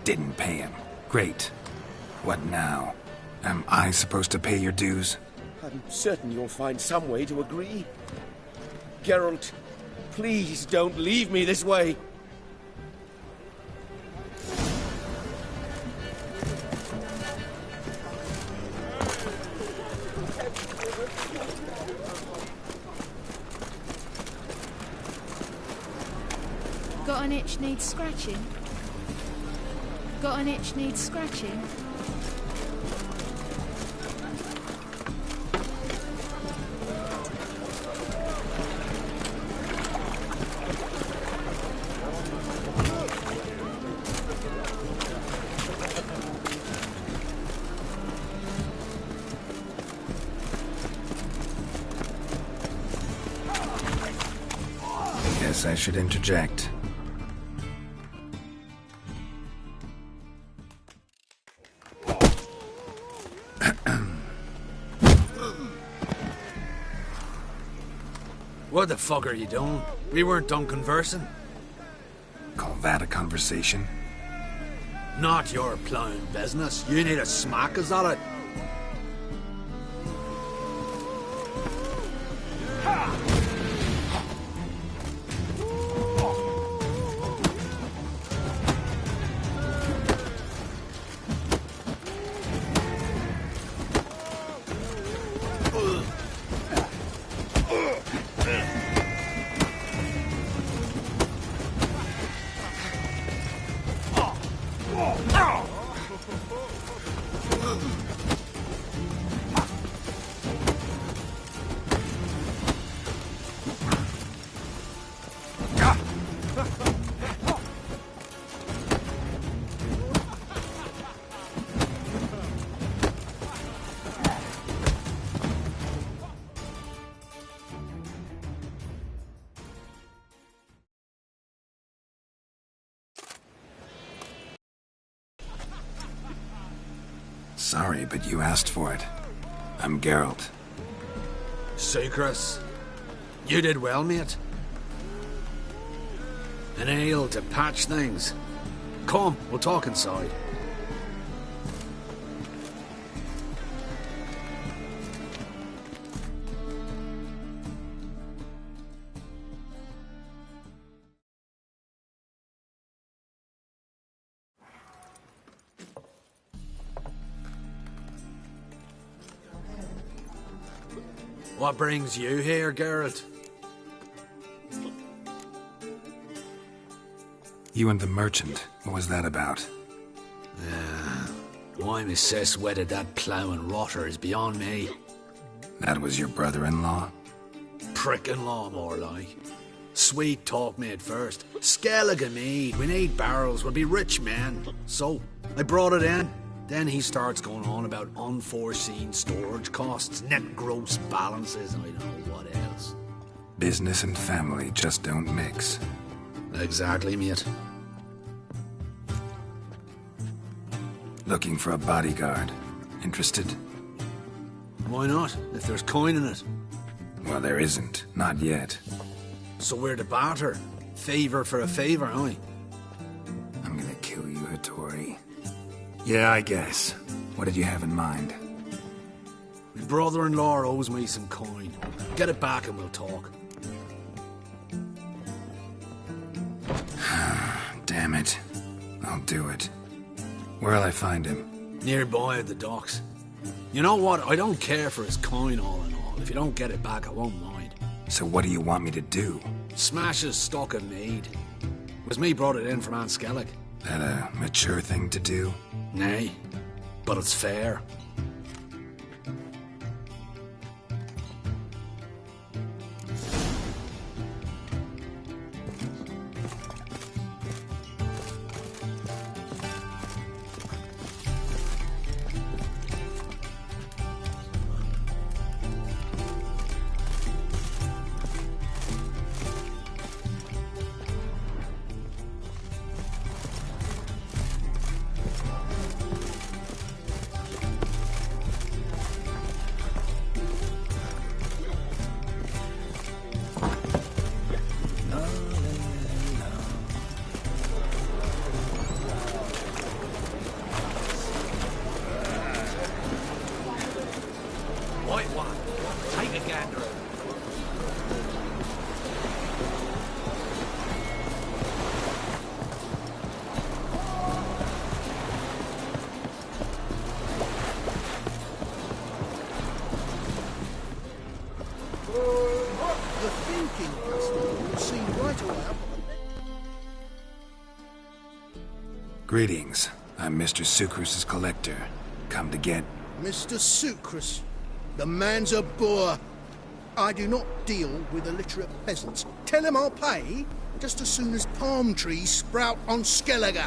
Didn't pay him. Great. What now? Am I supposed to pay your dues? I'm certain you'll find some way to agree. Geralt, please don't leave me this way. Got an itch needs scratching? Got an itch needs scratching? Guess I should interject. What the fuck are you doing? We weren't done conversing. Call that a conversation? Not your plowing business. You need a smack, is that it? Sorry, but you asked for it. I'm Geralt. Sucrus, you did well, mate. An ale to patch things. Come, we'll talk inside. What brings you here, Geralt? You and the merchant, what was that about? Why my sis wedded that ploughing rotter is beyond me. That was your brother-in-law? Prick-in-law, more like. Sweet talk made first. Skelligan mead, we need barrels, we'll be rich men. So, I brought it in. Then he starts going on about unforeseen storage costs, net gross balances, and I don't know what else. Business and family just don't mix. Exactly, mate. Looking for a bodyguard. Interested? Why not, if there's coin in it? Well, there isn't. Not yet. So we're the barter. Favor for a favor, aye? I'm gonna kill you, Hattori. Yeah, I guess. What did you have in mind? My brother-in-law owes me some coin. Get it back and we'll talk. Damn it. I'll do it. Where'll I find him? Nearby at the docks. You know what? I don't care for his coin all in all. If you don't get it back, I won't mind. So what do you want me to do? Smash his stock of mead. It was me brought it in from Aunt Skellig. That a mature thing to do? Nay, but it's fair. The thinking customer will see right away. Greetings. I'm Mr. Sucrus's collector. Come to get... Mr. Sucrus, the man's a boor. I do not deal with illiterate peasants. Tell him I'll pay just as soon as palm trees sprout on Skellige.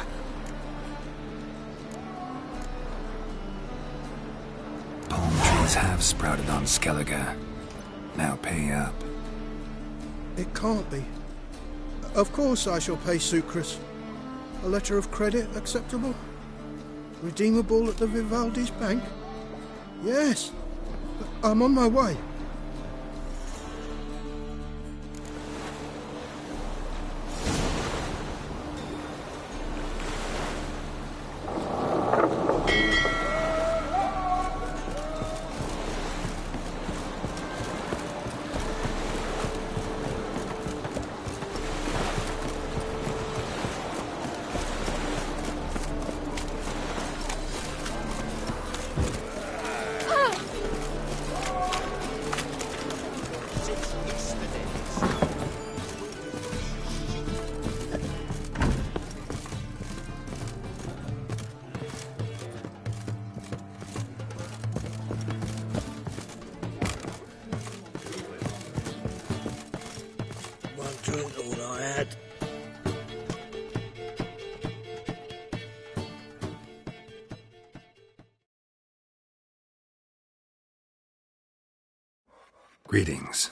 Palm trees have sprouted on Skellige. Now pay up. It can't be. Of course I shall pay Sucrus. A letter of credit acceptable? Redeemable at the Vivaldi's bank? Yes. I'm on my way. Greetings.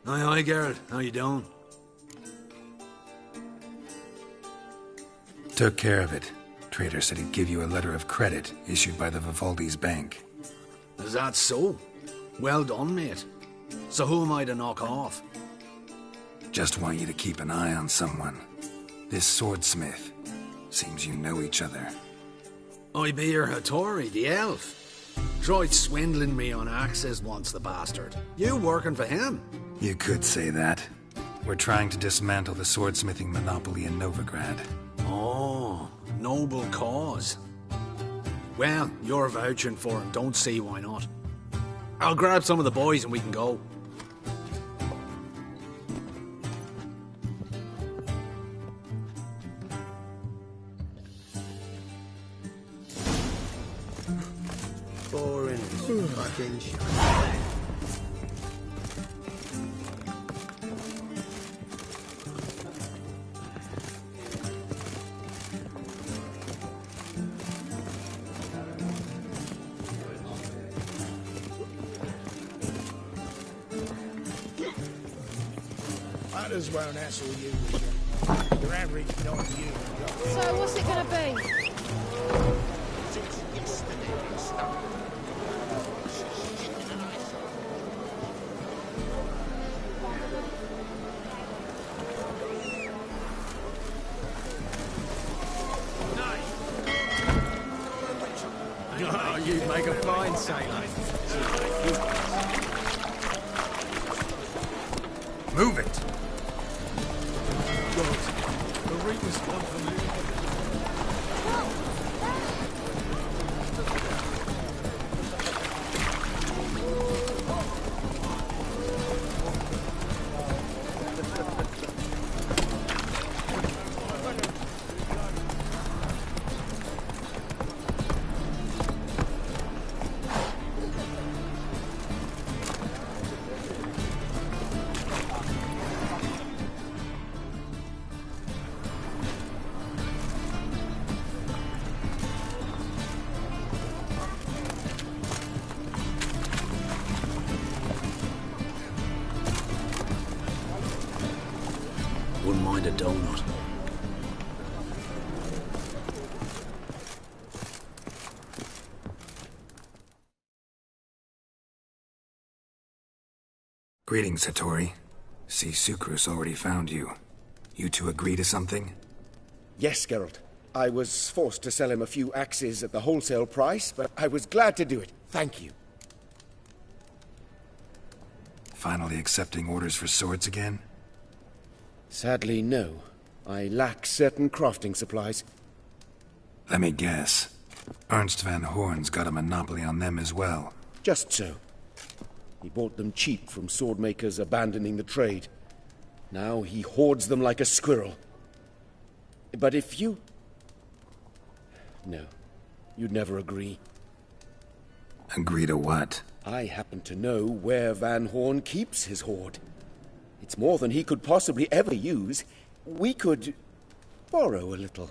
Aye, Geralt. How you doing? Took care of it. Trader said he'd give you a letter of credit issued by the Vivaldi's bank. Is that so? Well done, mate. So who am I to knock off? Just want you to keep an eye on someone. This swordsmith. Seems you know each other. I be your Hattori, the elf. Tried swindling me on axes once, the bastard. You working for him? You could say that. We're trying to dismantle the swordsmithing monopoly in Novigrad. Oh, noble cause. Well, you're vouching for him, don't see why not. I'll grab some of the boys and we can go. Boring fucking shit. Might as well hassle you with your average non-you. So what's it gonna be? Since yesterday and stuff. fine sailing. Move it! The reapers come for me. Wouldn't mind a donut. Greetings, Hattori. See, Sucrus already found you. You two agree to something? Yes, Geralt. I was forced to sell him a few axes at the wholesale price, but I was glad to do it. Thank you. Finally accepting orders for swords again? Sadly, no. I lack certain crafting supplies. Let me guess. Ernst van Horn's got a monopoly on them as well. Just so. He bought them cheap from sword makers abandoning the trade. Now he hoards them like a squirrel. But if you... No, you'd never agree. Agree to what? I happen to know where Van Horn keeps his hoard. It's more than he could possibly ever use. We could borrow a little.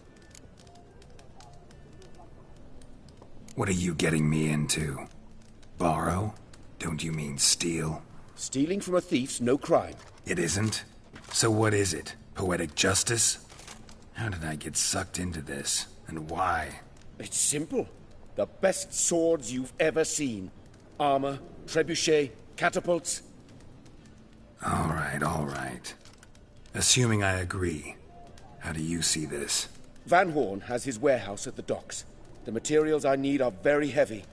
What are you getting me into? Borrow? Don't you mean steal? Stealing from a thief's no crime. It isn't? So what is it? Poetic justice? How did I get sucked into this? And why? It's simple. The best swords you've ever seen. Armor, trebuchet, catapults. All right. Assuming I agree, how do you see this? Van Horn has his warehouse at the docks. The materials I need are very heavy.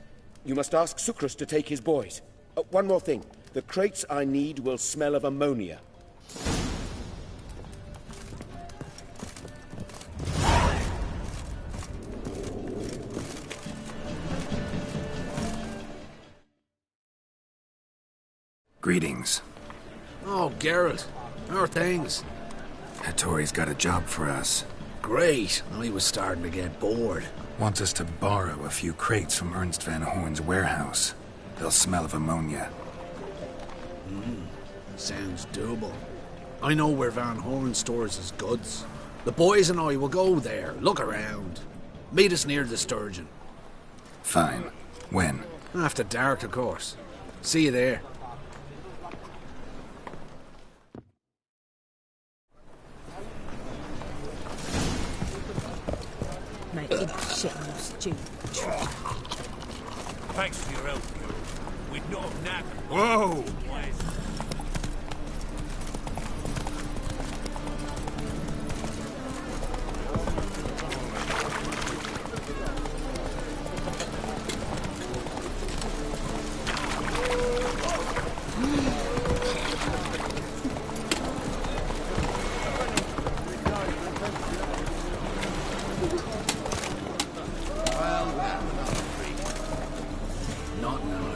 You must ask Sucrus to take his boys. One more thing. The crates I need will smell of ammonia. Greetings. Oh, Geralt. How are things? Hattori's got a job for us. Great. I was starting to get bored. Wants us to borrow a few crates from Ernst van Horn's warehouse. They'll smell of ammonia. Sounds doable. I know where Van Horn stores his goods. The boys and I will go there, look around. Meet us near the Sturgeon. Fine. When? After dark, of course. See you there. Making shit on stew. Thanks for your help, girl. We'd not have nabbed. Whoa! Not now.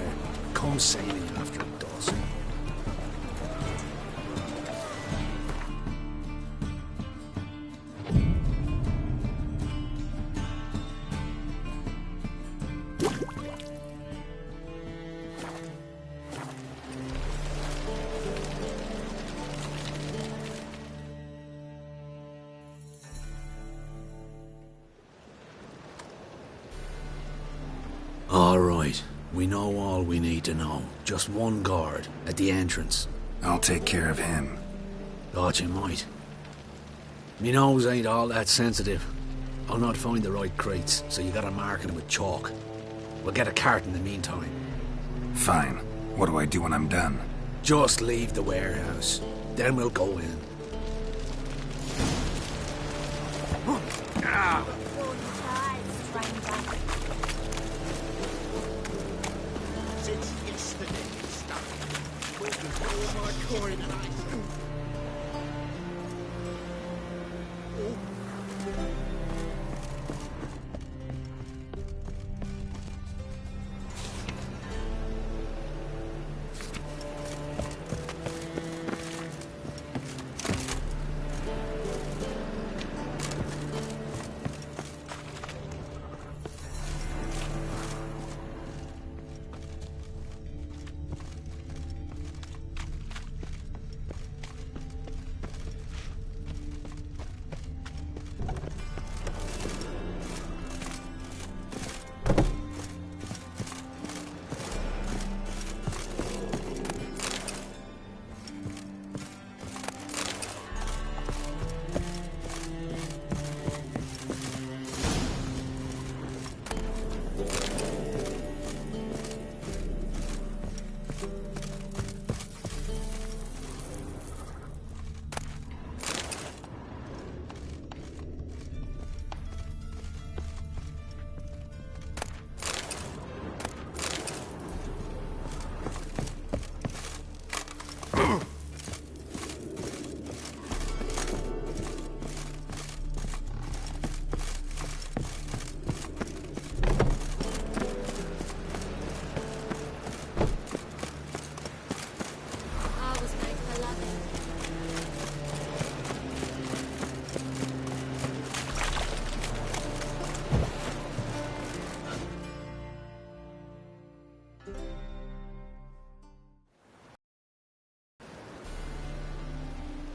Come sailing after dusk. All right. We know all we need to know. Just one guard at the entrance. I'll take care of him. Thought you might. Me nose ain't all that sensitive. I'll not find the right crates, so you gotta mark them with chalk. We'll get a cart in the meantime. Fine. What do I do when I'm done? Just leave the warehouse. Then we'll go in. Ah! Oh, my coin.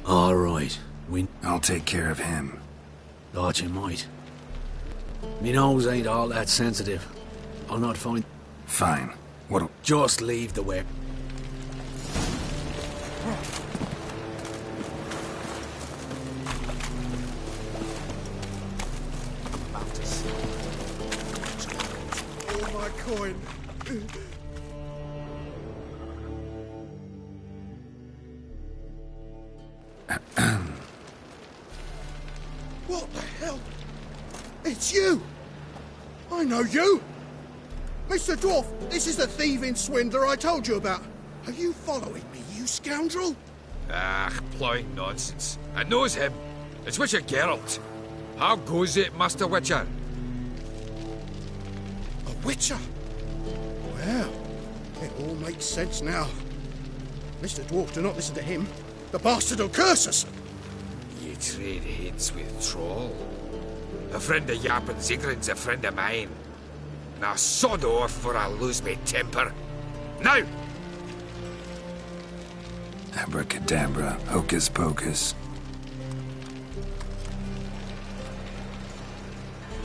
All right, I'll take care of him. Thought you might. Me nose ain't all that sensitive. I'll not find... Fine. What'll... Just leave the way. Oh, my coin. What the hell? It's you! I know you! Mr. Dwarf, this is the thieving swindler I told you about. Are you following me, you scoundrel? Ah, ploying nonsense. I knows him. It's Witcher Geralt. How goes it, Master Witcher? A witcher? Well, it all makes sense now. Mr. Dwarf, do not listen to him. The bastard will curse us. You trade heads with Troll. A friend of Yappin Zigrin's a friend of mine. Now sod off for I lose my temper. Now! Abracadabra, hocus pocus.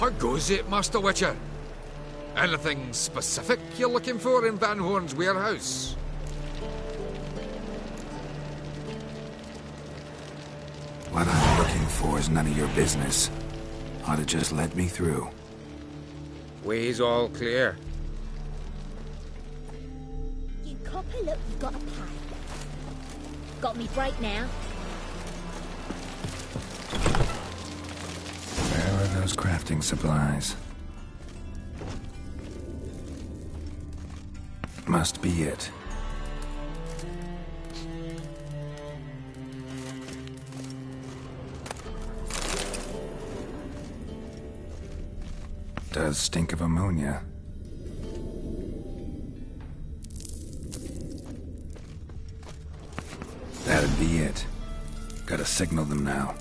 How goes it, Master Witcher? Anything specific you're looking for in Van Horn's warehouse? What I'm looking for is none of your business. Ought to just let me through. Way's all clear. You copper, look, you got a pie. Got me right now. Where are those crafting supplies? Must be it. Does stink of ammonia. That'd be it. Gotta signal them now.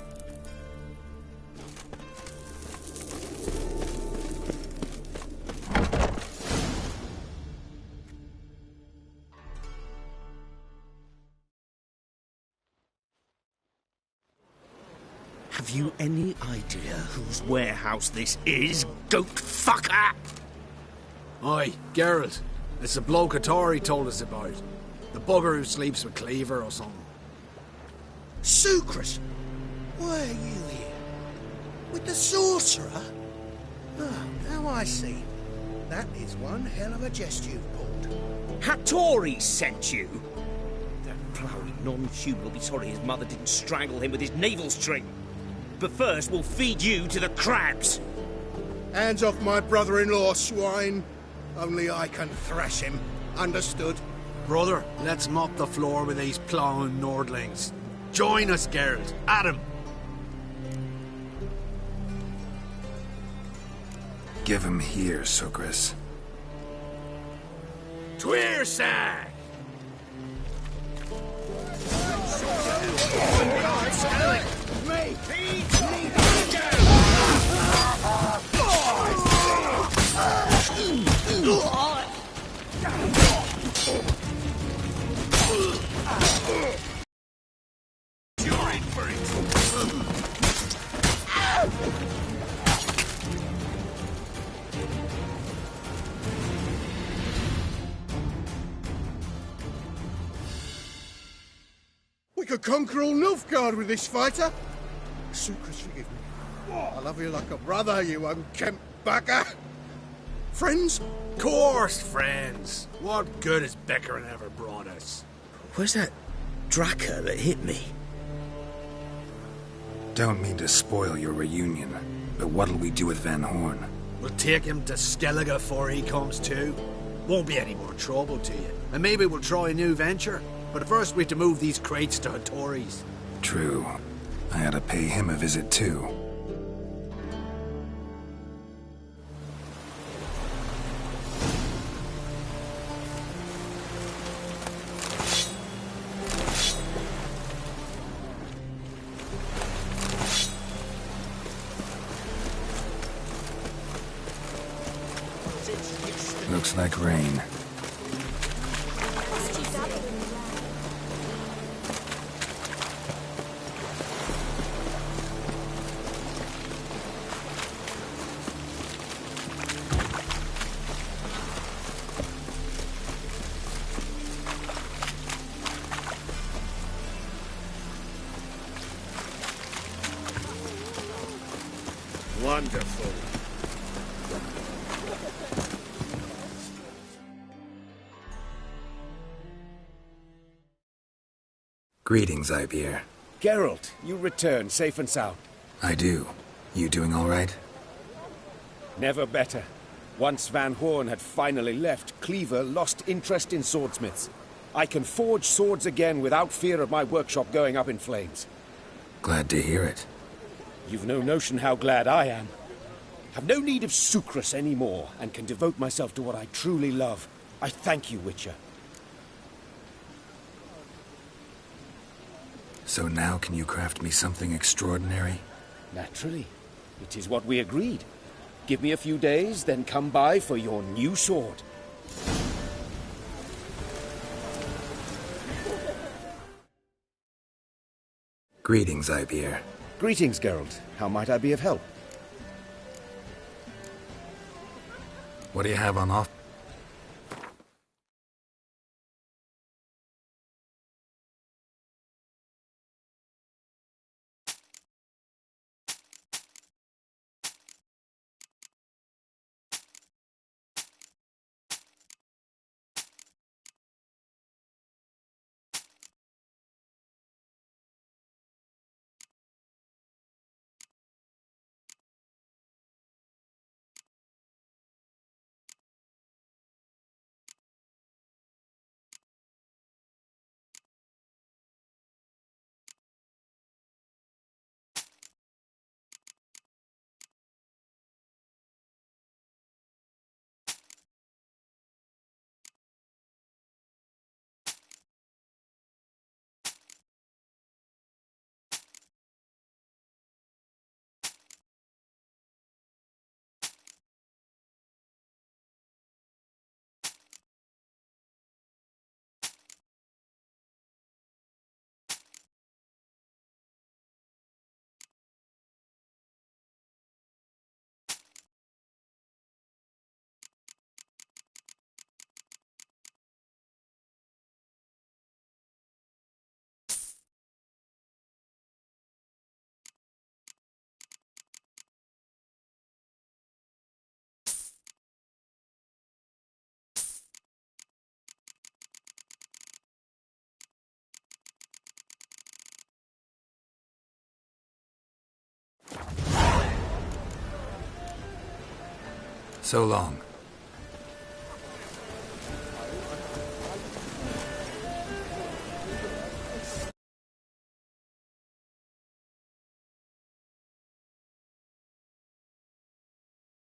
Have you any idea whose warehouse this is, goat fucker? Aye, Geralt. It's the bloke Atari told us about. The bugger who sleeps with Cleaver or something. Sucrus! Why are you here? With the sorcerer? Oh, now I see. That is one hell of a jest you've pulled. Hattori sent you? That ploughing non-human will be sorry his mother didn't strangle him with his navel string. But first, we'll feed you to the crabs. Hands off my brother-in-law, swine. Only I can thrash him. Understood? Brother, let's mop the floor with these plowing Nordlings. Join us, Geralt. Adam. Give him here, Sucrus. Tweersag! You're in for it. We could conquer all Nilfgaard with this fighter. Sucrus, forgive me. I love you like a brother, you unkempt bugger. Friends? Course, friends. What good has Beckerin ever brought us? Where's that Draka that hit me? Don't mean to spoil your reunion, but what'll we do with Van Horn? We'll take him to Skellige before he comes to. Won't be any more trouble to you. And maybe we'll try a new venture. But first we have to move these crates to Hattori's. True. I ought to pay him a visit too. Looks like rain. Wonderful. Greetings, Ipier. Geralt, you return safe and sound. I do. You doing all right? Never better. Once Van Horn had finally left, Cleaver lost interest in swordsmiths. I can forge swords again without fear of my workshop going up in flames. Glad to hear it. You've no notion how glad I am. Have no need of Sucrus anymore, and can devote myself to what I truly love. I thank you, Witcher. So now can you craft me something extraordinary? Naturally. It is what we agreed. Give me a few days, then come by for your new sword. Greetings, Ipier. Greetings, Geralt. How might I be of help? What do you have on offer? So long.